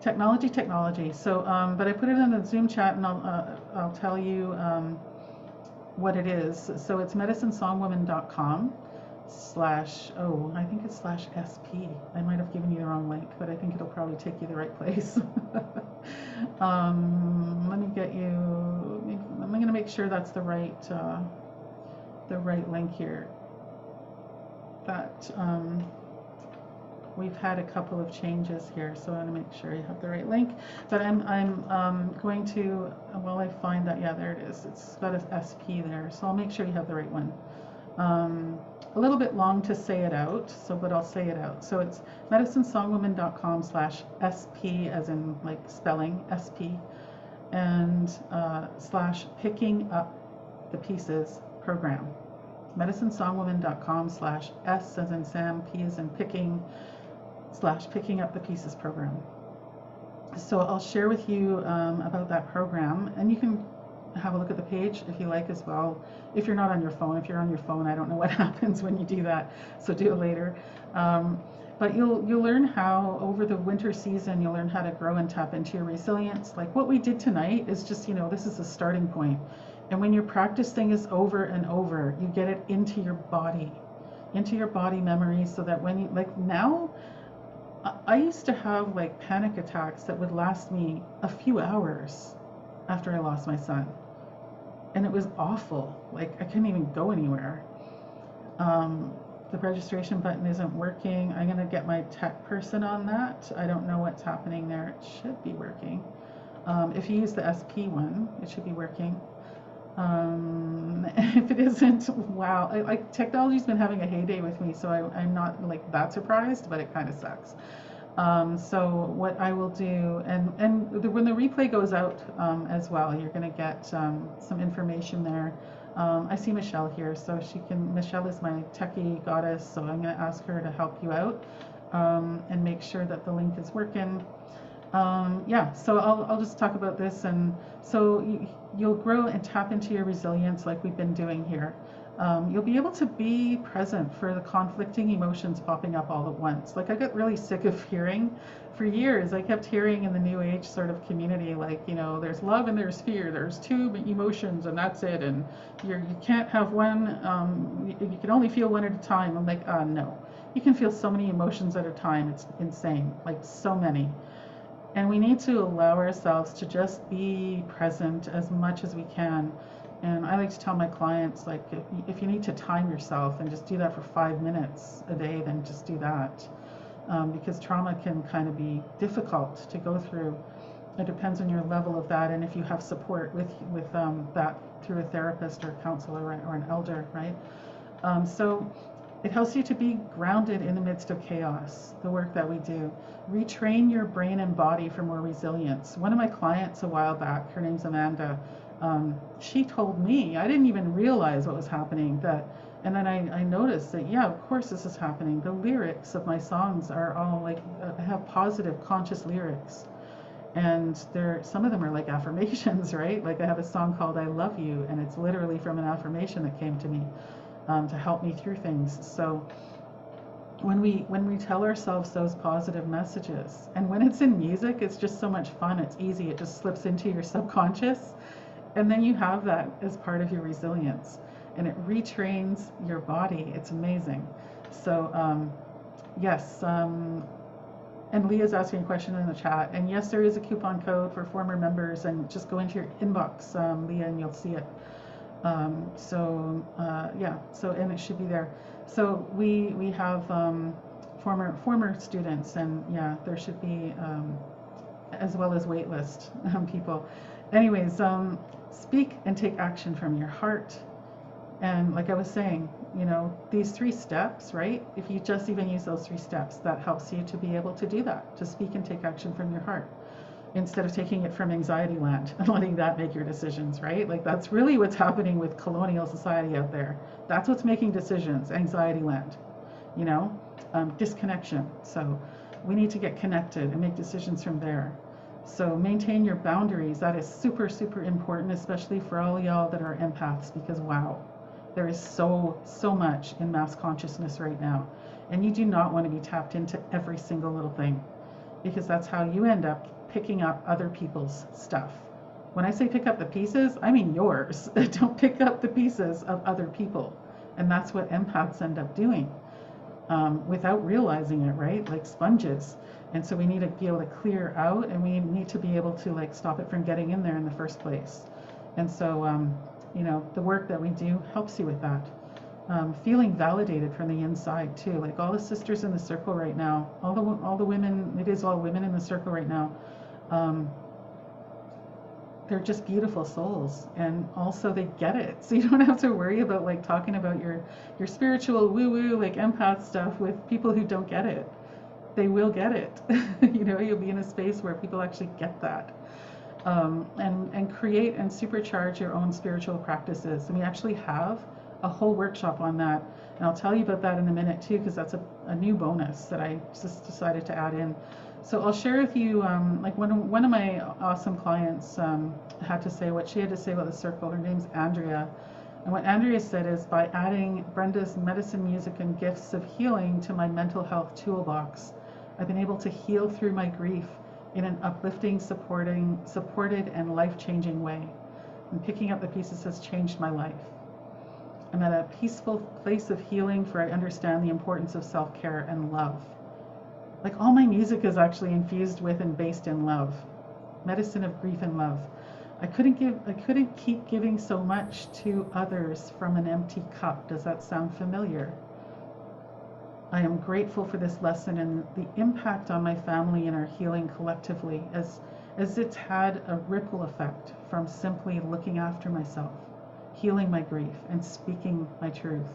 Technology. So, but I put it in the Zoom chat, and I'll tell you what it is. So it's medicinesongwoman.com/ I think it's /SP. I might have given you the wrong link, but I think it'll probably take you the right place. Let me get you. I'm going to make sure that's the right link here. That we've had a couple of changes here, so I want to make sure you have the right link. But I'm going to, while I find that, yeah, there it is. It's got an SP there, so I'll make sure you have the right one. A little bit long to say it out, but I'll say it out. So it's medicinesongwoman.com /SP, as in like spelling SP, and /picking up the pieces program. medicinesongwoman.com /S as in Sam, P as in picking, /picking up the pieces program. So I'll share with you about that program, and you can have a look at the page if you like as well. If you're not on your phone, if you're on your phone, I don't know what happens when you do that, so do it later. But you'll learn how over the winter season, you'll learn how to grow and tap into your resilience. Like what we did tonight is just, you know, this is a starting point. And when your practice thing is over and over, you get it into your body memory, so that when you, like now, I used to have like panic attacks that would last me a few hours after I lost my son. And it was awful. Like I couldn't even go anywhere. The registration button isn't working. I'm gonna get my tech person on that. I don't know what's happening there. It should be working. If you use the SP one, it should be working. If it isn't, wow, like technology's been having a heyday with me, so I'm not like that surprised, but it kind of sucks. So what I will do, and when the replay goes out as well, you're going to get some information there. I see Michelle here, so Michelle is my techie goddess, so I'm going to ask her to help you out and make sure that the link is working. Yeah, so I'll just talk about this, and so you'll grow and tap into your resilience like we've been doing here. You'll be able to be present for the conflicting emotions popping up all at once. Like I got really sick of hearing for years. I kept hearing in the New Age sort of community, like, you know, there's love and there's fear, there's two emotions and that's it, and you can't have one, you can only feel one at a time. I'm like, no, you can feel so many emotions at a time. It's insane, like so many. And we need to allow ourselves to just be present as much as we can. And I like to tell my clients, like, if you need to time yourself and just do that for 5 minutes a day, then just do that. Because trauma can kind of be difficult to go through. It depends on your level of that, and if you have support with that through a therapist or a counselor or an elder, right? So it helps you to be grounded in the midst of chaos, the work that we do. Retrain your brain and body for more resilience. One of my clients a while back, her name's Amanda, she told me, I didn't even realize what was happening, and then I noticed that, yeah, of course this is happening. The lyrics of my songs are all like, have positive, conscious lyrics. And some of them are like affirmations, right? Like I have a song called I Love You, and it's literally from an affirmation that came to me to help me through things. So when we tell ourselves those positive messages, and when it's in music, it's just so much fun. It's easy. It just slips into your subconscious, and then you have that as part of your resilience, and it retrains your body. It's amazing. So yes. And Leah's asking a question in the chat. And yes, there is a coupon code for former members, and just go into your inbox, Leah, and you'll see it. Yeah, so, and it should be there. So we have former students, and yeah, there should be, as well as waitlist people. Anyways, speak and take action from your heart. And like I was saying, you know, these 3 steps, right? If you just even use those 3 steps, that helps you to be able to do that, to speak and take action from your heart, instead of taking it from anxiety land and letting that make your decisions, right? Like that's really what's happening with colonial society out there. That's what's making decisions, anxiety land, you know, disconnection. So we need to get connected and make decisions from there. So maintain your boundaries. That is super, super important, especially for all y'all that are empaths, because wow, there is so much in mass consciousness right now. And you do not want to be tapped into every single little thing, because that's how you end up picking up other people's stuff. When I say pick up the pieces, I mean yours. Don't pick up the pieces of other people. And that's what empaths end up doing without realizing it, right? Like sponges. And so we need to be able to clear out, and we need to be able to like stop it from getting in there in the first place. And so, you know, the work that we do helps you with that. Feeling validated from the inside too. Like all the sisters in the circle right now, all the women, it is all women in the circle right now. They're just beautiful souls, and also they get it. So you don't have to worry about like talking about your spiritual woo-woo like empath stuff with people who don't get it. They will get it. You know, you'll be in a space where people actually get that. And create and supercharge your own spiritual practices. And we actually have a whole workshop on that, and I'll tell you about that in a minute too, because that's a new bonus that I just decided to add in. So I'll share with you, like one of my awesome clients had to say what she had to say about the circle. Her name's Andrea, and what Andrea said is, by adding Brenda's medicine, music, and gifts of healing to my mental health toolbox, I've been able to heal through my grief in an uplifting, supported, and life-changing way. And picking up the pieces has changed my life. I'm at a peaceful place of healing, for I understand the importance of self-care and love. Like all my music is actually infused with and based in love. Medicine of grief and love. I couldn't keep giving so much to others from an empty cup. Does that sound familiar? I am grateful for this lesson and the impact on my family and our healing collectively, as it's had a ripple effect from simply looking after myself, healing my grief, and speaking my truth.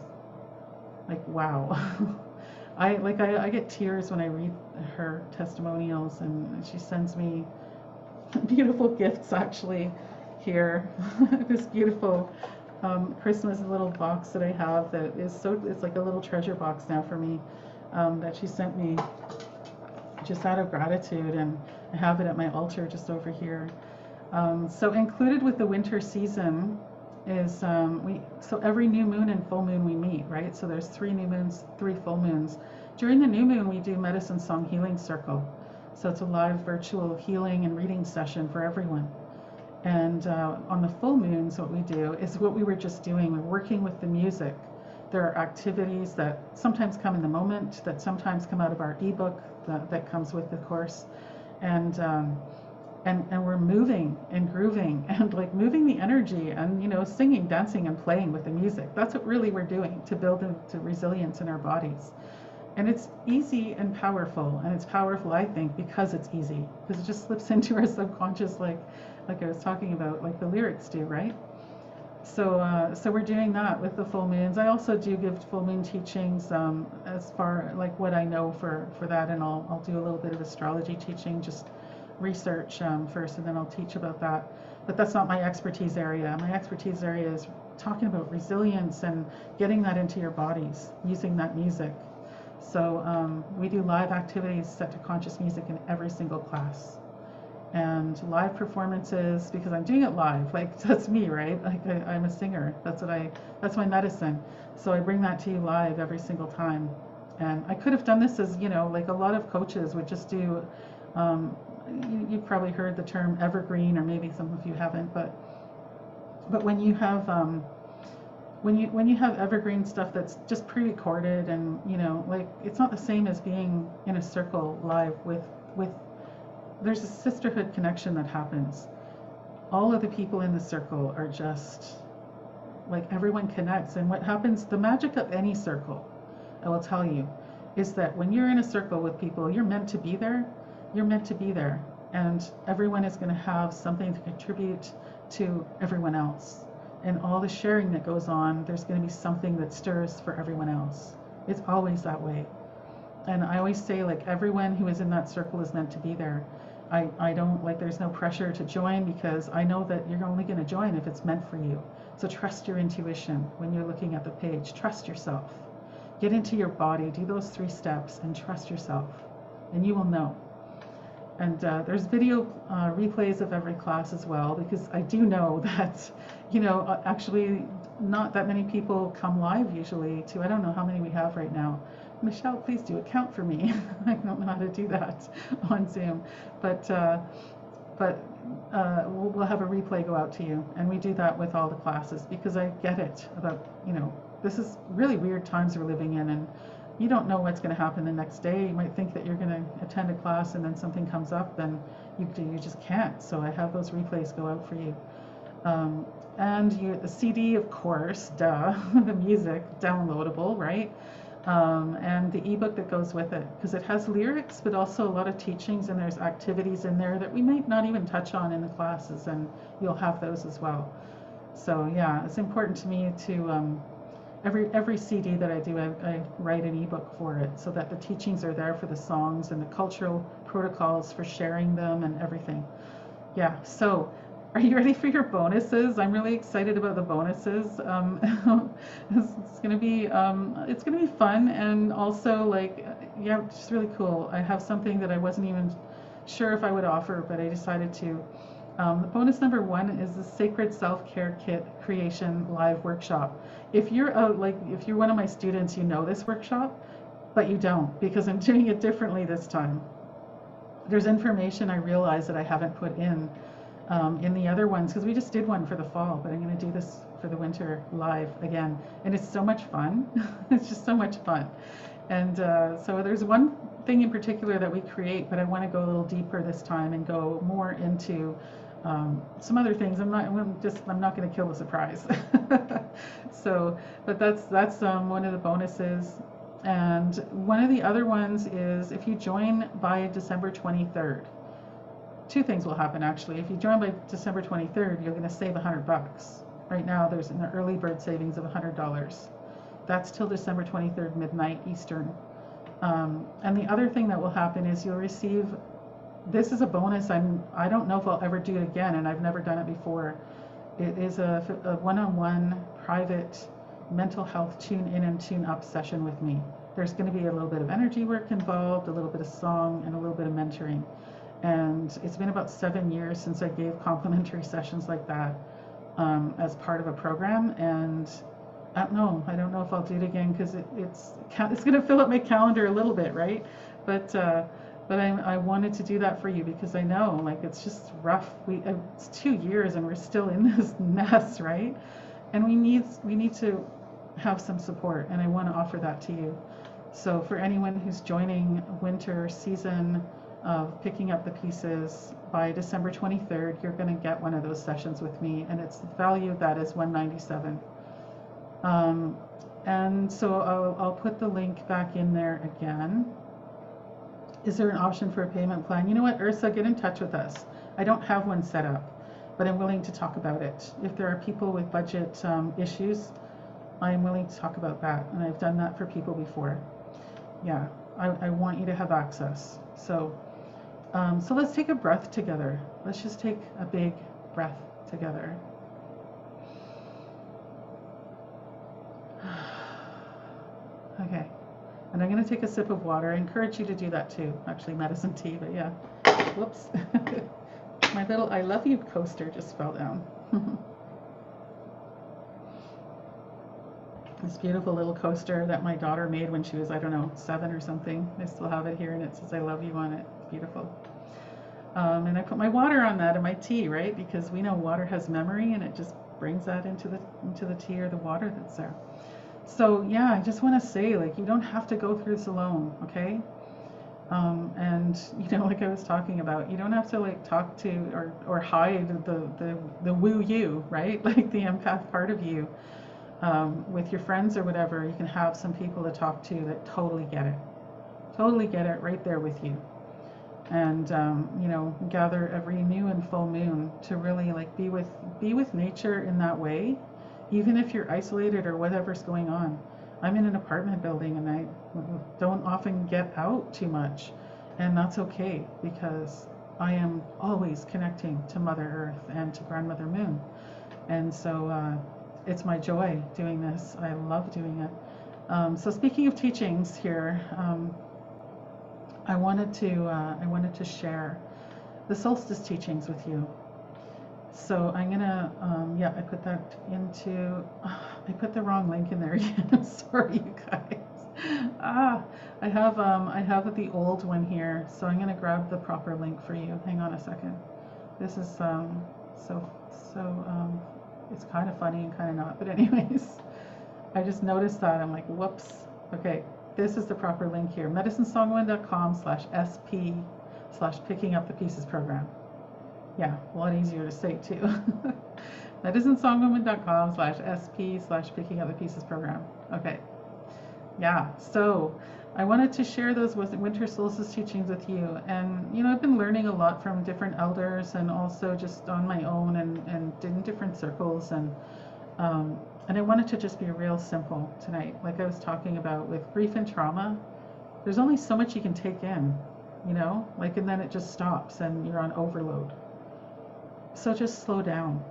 Like, wow. I get tears when I read her testimonials, and she sends me beautiful gifts actually here. This beautiful Christmas little box that I have that is it's like a little treasure box now for me, that she sent me just out of gratitude, and I have it at my altar just over here. So included with the winter season is so every new moon and full moon we meet, right? So there's 3 new moons, 3 full moons. During the new moon we do medicine song healing circle. So it's a live virtual healing and reading session for everyone. And on the full moons, what we do is what we were just doing. We're working with the music. There are activities that sometimes come in the moment, that sometimes come out of our ebook that comes with the course. and and we're moving and grooving and like moving the energy and, you know, singing, dancing, and playing with the music. That's what really we're doing to build into resilience in our bodies. And it's easy and powerful, and it's powerful, I think, because it's easy, because it just slips into our subconscious, like I was talking about, like the lyrics do, right? So we're doing that with the full moons. I also do give full moon teachings, as far like what I know for that, and I'll do a little bit of astrology teaching, just research first, and then I'll teach about that. But that's not my expertise area. My expertise area is talking about resilience and getting that into your bodies, using that music. So we do live activities set to conscious music in every single class, and live performances, because I'm doing it live. Like, that's me, right? Like, I'm a singer. That's my medicine. So I bring that to you live every single time. And I could have done this as, you know, like a lot of coaches would just do, you've probably heard the term evergreen, or maybe some of you haven't, but when you have when you have evergreen stuff that's just pre-recorded, and, you know, like, it's not the same as being in a circle live with there's a sisterhood connection that happens. All of the people in the circle are just like, everyone connects. And what happens, the magic of any circle, I will tell you, is that when you're in a circle with people, you're meant to be there. You're meant to be there, and everyone is going to have something to contribute to everyone else. And all the sharing that goes on, there's going to be something that stirs for everyone else. It's always that way. And I always say, like, everyone who is in that circle is meant to be there. I don't, like, there's no pressure to join, because I know that you're only going to join if it's meant for you. So trust your intuition when you're looking at the page. Trust yourself. Get into your body, do those 3 steps, and trust yourself, and you will know. And there's video replays of every class as well, because I do know that, you know, actually not that many people come live usually to, I don't know how many we have right now. Michelle, please do a count for me. I don't know how to do that on Zoom, but we'll have a replay go out to you, and we do that with all the classes, because I get it about, you know, this is really weird times we're living in, and you don't know what's going to happen the next day. You might think that you're going to attend a class, and then something comes up, and you just can't. So I have those replays go out for you. And the CD, of course, duh, the music, downloadable, right? And the ebook that goes with it, because it has lyrics, but also a lot of teachings, and there's activities in there that we might not even touch on in the classes, and you'll have those as well. So yeah, it's important to me to, every CD that I do, I write an ebook for it, so that the teachings are there for the songs and the cultural protocols for sharing them and everything. Yeah, so are you ready for your bonuses? I'm really excited about the bonuses. It's gonna be fun, and also, like, yeah, just really cool. I have something that I wasn't even sure if I would offer, but I decided to. The bonus number 1 is the Sacred Self-Care Kit Creation Live Workshop. If you're if you're one of my students, you know this workshop, but you don't, because I'm doing it differently this time. There's information I realize that I haven't put in the other ones, because we just did one for the fall, but I'm going to do this for the winter live again, and it's so much fun. It's just so much fun. And so there's one thing in particular that we create, but I want to go a little deeper this time and go more into some other things. I'm not going to kill the surprise. So, but that's one of the bonuses. And one of the other ones is, if you join by December 23rd, 2 things will happen actually. If you join by December 23rd, you're going to save $100. Right now there's an early bird savings of $100. That's till December 23rd, midnight Eastern. And the other thing that will happen is you'll receive, this is a bonus, I don't know if I'll ever do it again, and I've never done it before. It is a one-on-one private mental health tune-in and tune-up session with me. There's going to be a little bit of energy work involved, a little bit of song, and a little bit of mentoring. And it's been about 7 years since I gave complimentary sessions like that as part of a program, and I don't know if I'll do it again, because it's going to fill up my calendar a little bit, right? But I wanted to do that for you, because I know, like, it's just rough. It's 2 years and we're still in this mess, right? And we need to have some support, and I want to offer that to you. So for anyone who's joining winter season of picking up the pieces. By December 23rd, you're going to get one of those sessions with me, and its value of that is $197. And so I'll put the link back in there again. Is there an option for a payment plan? You know what, Ursa, get in touch with us. I don't have one set up, but I'm willing to talk about it. If there are people with budget issues, I'm willing to talk about that, and I've done that for people before. Yeah, I want you to have access. So let's take a breath together. Let's just take a big breath together. Okay, and I'm going to take a sip of water. I encourage you to do that too. Actually, medicine tea, but yeah. Whoops. My little I love you coaster just fell down. This beautiful little coaster that my daughter made when she was, I don't know, 7 or something. I still have it here, and it says I love you on it. It's beautiful. And I put my water on that and my tea, right? Because we know water has memory, and it just brings that into the tea or the water that's there. So yeah, I just want to say, like, you don't have to go through this alone, okay? And you know, like I was talking about, you don't have to like talk to or hide the woo you, right? Like the empath part of you. With your friends or whatever, you can have some people to talk to that totally get it right there with you. And you know, gather every new and full moon to really like be with nature in that way, even if you're isolated or whatever's going on. I'm in an apartment building, and I don't often get out too much, and that's okay, because I am always connecting to Mother Earth and to Grandmother Moon. And so it's my joy doing this. I love doing it. So speaking of teachings here, I wanted to share the solstice teachings with you. So I'm gonna, yeah, I put that into, I put the wrong link in there again. Sorry, you guys. I have the old one here, so I'm gonna grab the proper link for you. Hang on a second. This is it's kind of funny and kind of not, but anyways, I just noticed that. I'm like, whoops. Okay, this is the proper link here. medicinesongwoman.com/sp/picking up the pieces program. Yeah, a lot easier to say too. medicinesongwoman.com/sp/picking up the pieces program. Okay. Yeah, so I wanted to share those winter solstice teachings with you. And you know, I've been learning a lot from different elders, and also just on my own, and in different circles, and I wanted to just be real simple tonight. Like I was talking about with grief and trauma, there's only so much you can take in, you know, like, and then it just stops and you're on overload. So just slow down.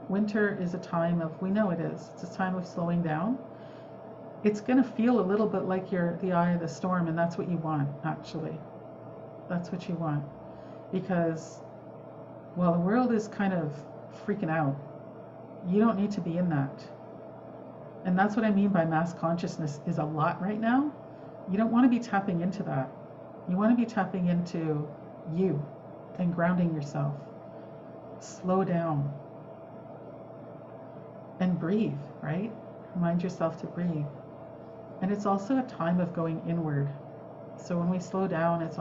Winter is a time of, we know it is, it's a time of slowing down. It's going to feel a little bit like you're the eye of the storm, and that's what you want, actually. That's what you want. Because, well, the world is kind of freaking out. You don't need to be in that. And that's what I mean by mass consciousness is a lot right now. You don't want to be tapping into that. You want to be tapping into you and grounding yourself. Slow down. And breathe, right? Remind yourself to breathe. And it's also a time of going inward. So when we slow down, it's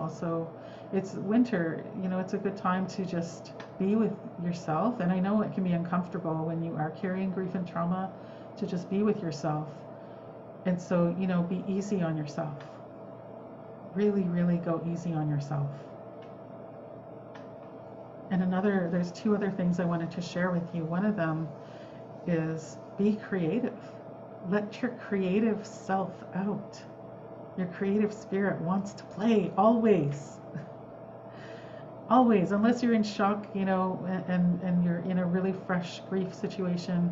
winter, you know, it's a good time to just be with yourself. And I know it can be uncomfortable when you are carrying grief and trauma, to just be with yourself. And so, you know, be easy on yourself. Really, really go easy on yourself. And there's 2 other things I wanted to share with you. One of them is be creative. Let your creative self out. Your creative spirit wants to play always. Always, unless you're in shock, you know, and you're in a really fresh grief situation.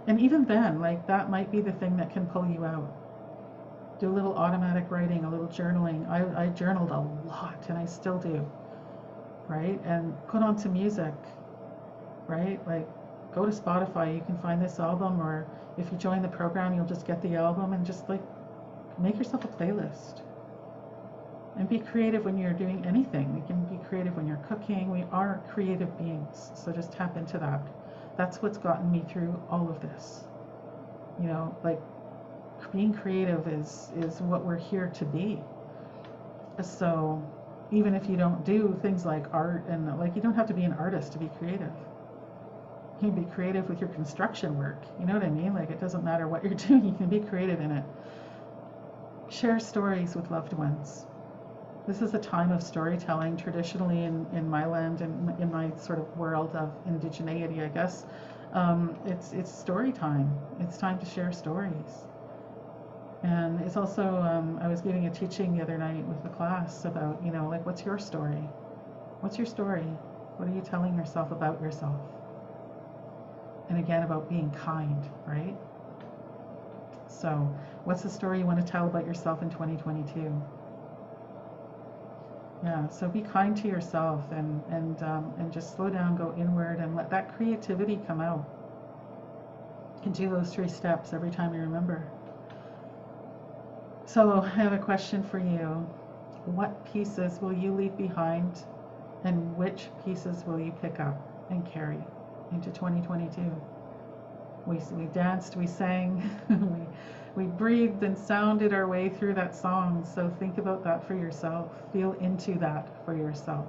And even then, like, that might be the thing that can pull you out. Do a little automatic writing, a little journaling. I journaled a lot, and I still do, right? And put on some music, right? Like, go to Spotify, you can find this album, or if you join the program, you'll just get the album, and just like make yourself a playlist. And be creative when you're doing anything. You can be creative when you're cooking. We are creative beings, so just tap into that. That's what's gotten me through all of this. You know, like, being creative is what we're here to be. So even if you don't do things like art, and like, you don't have to be an artist to be creative. You can be creative with your construction work. You know what I mean? Like, it doesn't matter what you're doing, you can be creative in it. Share stories with loved ones. This is a time of storytelling. Traditionally in my land and in my sort of world of indigeneity, I guess, it's story time. It's time to share stories. And it's also, I was giving a teaching the other night with the class about, you know, like, what's your story? What's your story? What are you telling yourself about yourself? And again, about being kind, right? So, what's the story you want to tell about yourself in 2022? Yeah, so be kind to yourself, and just slow down, go inward, and let that creativity come out. And do those 3 steps every time you remember. So I have a question for you. What pieces will you leave behind, and which pieces will you pick up and carry into 2022? We danced, we sang, we breathed and sounded our way through that song. So think about that for yourself. Feel into that for yourself.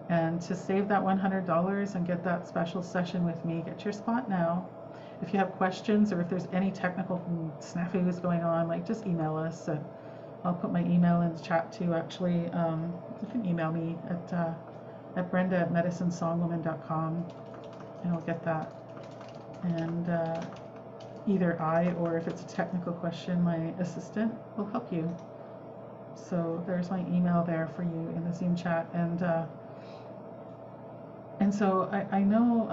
And to save that $100 and get that special session with me, get your spot now. If you have questions, or if there's any technical snafus going on, like, just email us. I'll put my email in the chat too, actually. You can email me at brenda@medicinesongwoman.com, and I'll get that. And either I, or if it's a technical question, my assistant will help you. So there's my email there for you in the Zoom chat. And so I know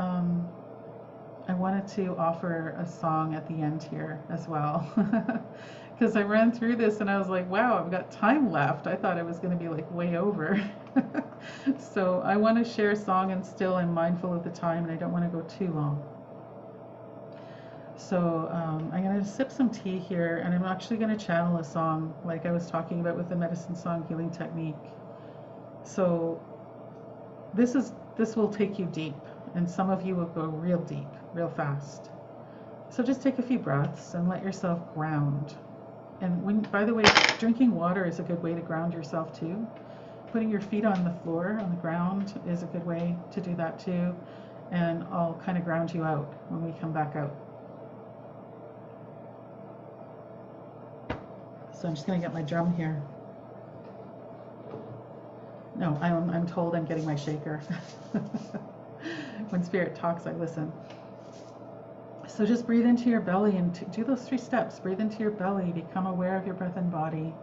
I wanted to offer a song at the end here as well, because I ran through this and I was like, wow, I've got time left. I thought it was going to be like way over. So I want to share a song, and still I'm mindful of the time and I don't want to go too long. So I'm going to sip some tea here, and I'm actually going to channel a song like I was talking about with the medicine song healing technique. So this will take you deep, and some of you will go real deep, real fast. So just take a few breaths and let yourself ground. And by the way, drinking water is a good way to ground yourself too. Putting your feet on the floor, on the ground, is a good way to do that too. And I'll kind of ground you out when we come back out. So I'm just going to get my drum here. No, I'm told I'm getting my shaker. When Spirit talks, I listen. So just breathe into your belly and do those 3 steps. Breathe into your belly, become aware of your breath and body,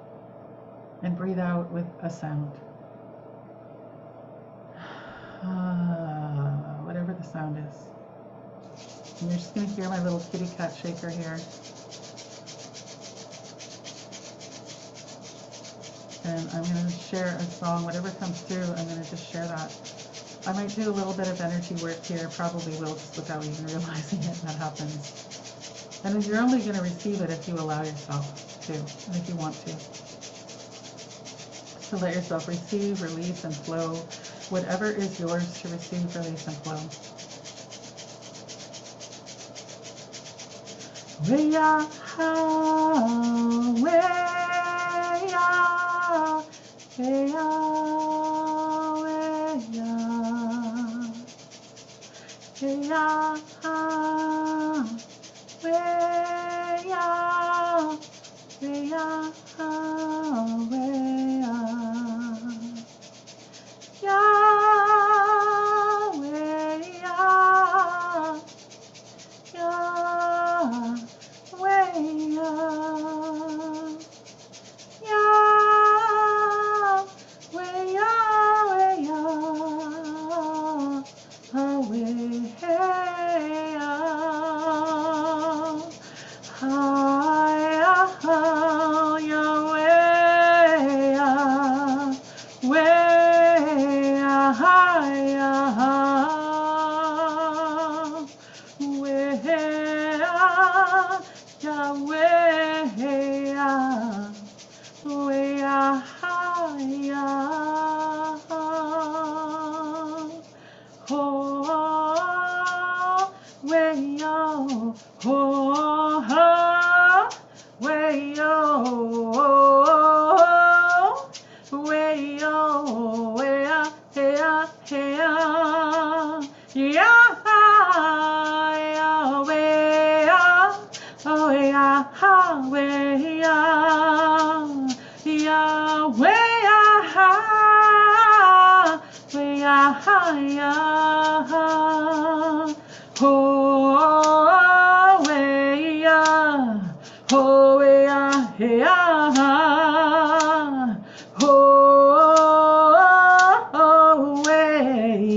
and breathe out with a sound. Whatever the sound is. And you're just going to hear my little kitty cat shaker here. And I'm going to share a song, whatever comes through, I'm going to just share that. I might do a little bit of energy work here, probably will, just without even realizing it. That happens. And you're only going to receive it if you allow yourself to, and if you want to. So let yourself receive, release, and flow. Whatever is yours to receive, release, and flow. oh yeah, way yeah, way oh way oh way hey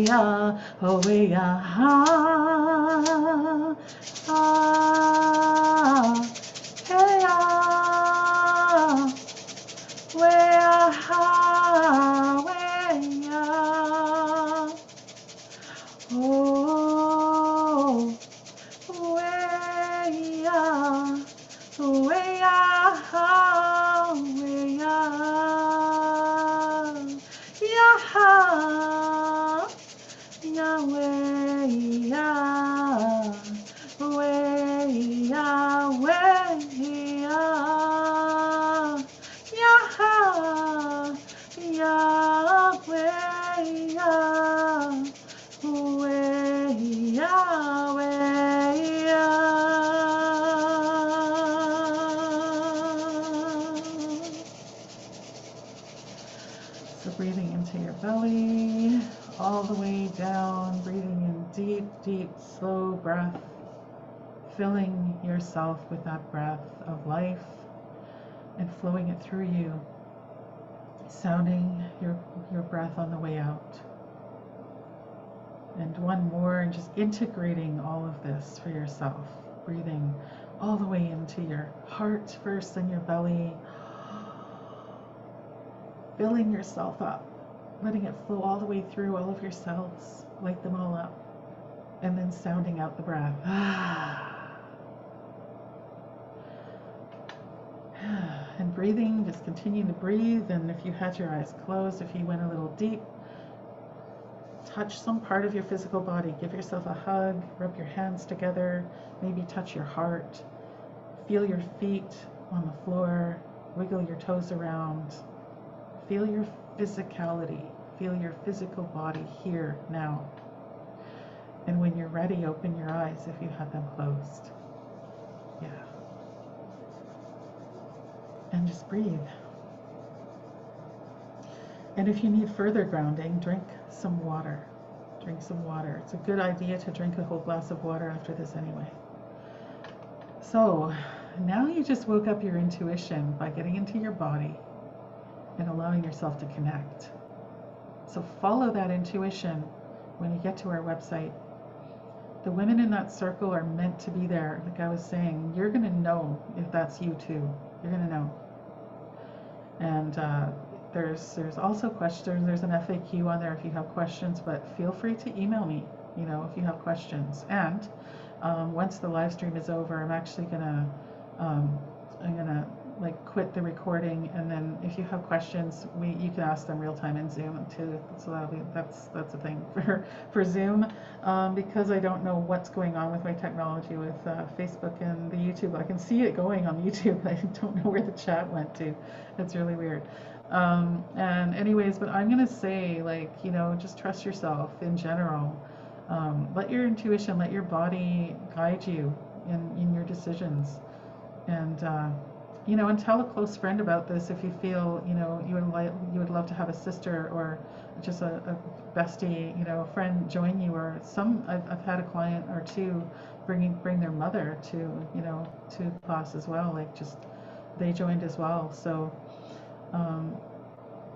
oh way oh way So breathing into your belly, all the way down, breathing in deep, deep, slow breath, filling yourself with that breath of life and flowing it through you, sounding your breath on the way out. And one more, and just integrating all of this for yourself, breathing all the way into your heart first, then your belly, filling yourself up, letting it flow all the way through all of your cells, light them all up, and then sounding out the breath. And breathing, just continue to breathe. And if you had your eyes closed, if you went a little deep, touch some part of your physical body. Give yourself a hug, rub your hands together, maybe touch your heart, feel your feet on the floor, wiggle your toes around. Feel your physicality, feel your physical body here now. And when you're ready, open your eyes if you had them closed. Yeah. And just breathe. And if you need further grounding, drink some water. Drink some water. It's a good idea to drink a whole glass of water after this anyway. So now you just woke up your intuition by getting into your body and allowing yourself to connect. So follow that intuition when you get to our website. The women in that circle are meant to be there. Like I was saying, you're going to know if that's you too. You're going to know. And there's also questions. There's an FAQ on there if you have questions, but feel free to email me, if you have questions. And once the live stream is over, I'm actually gonna quit the recording, and then if you have questions, you can ask them real time in Zoom too. So that's a thing for Zoom, because I don't know what's going on with my technology with Facebook and the YouTube. I can see it going on YouTube. I don't know where the chat went to. It's really weird. And anyways, but I'm gonna say, just trust yourself in general. Let your intuition, let your body guide you in your decisions. And and tell a close friend about this if you feel you would love to have a sister or just a bestie, friend join you, or I've had a client or two bring their mother to class as well, they joined as well. So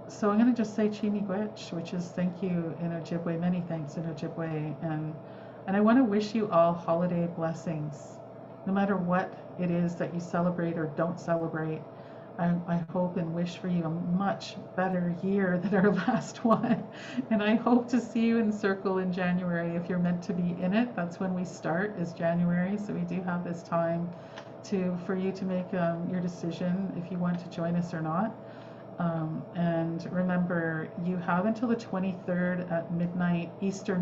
so I'm going to just say Chini Gwech, which is thank you in Ojibwe, many thanks in Ojibwe, and I want to wish you all holiday blessings. No matter what it is that you celebrate or don't celebrate, I hope and wish for you a much better year than our last one. And I hope to see you in Circle in January if you're meant to be in it. That's when we start, is January. So we do have this time for you to make your decision if you want to join us or not. And remember, you have until the 23rd at midnight Eastern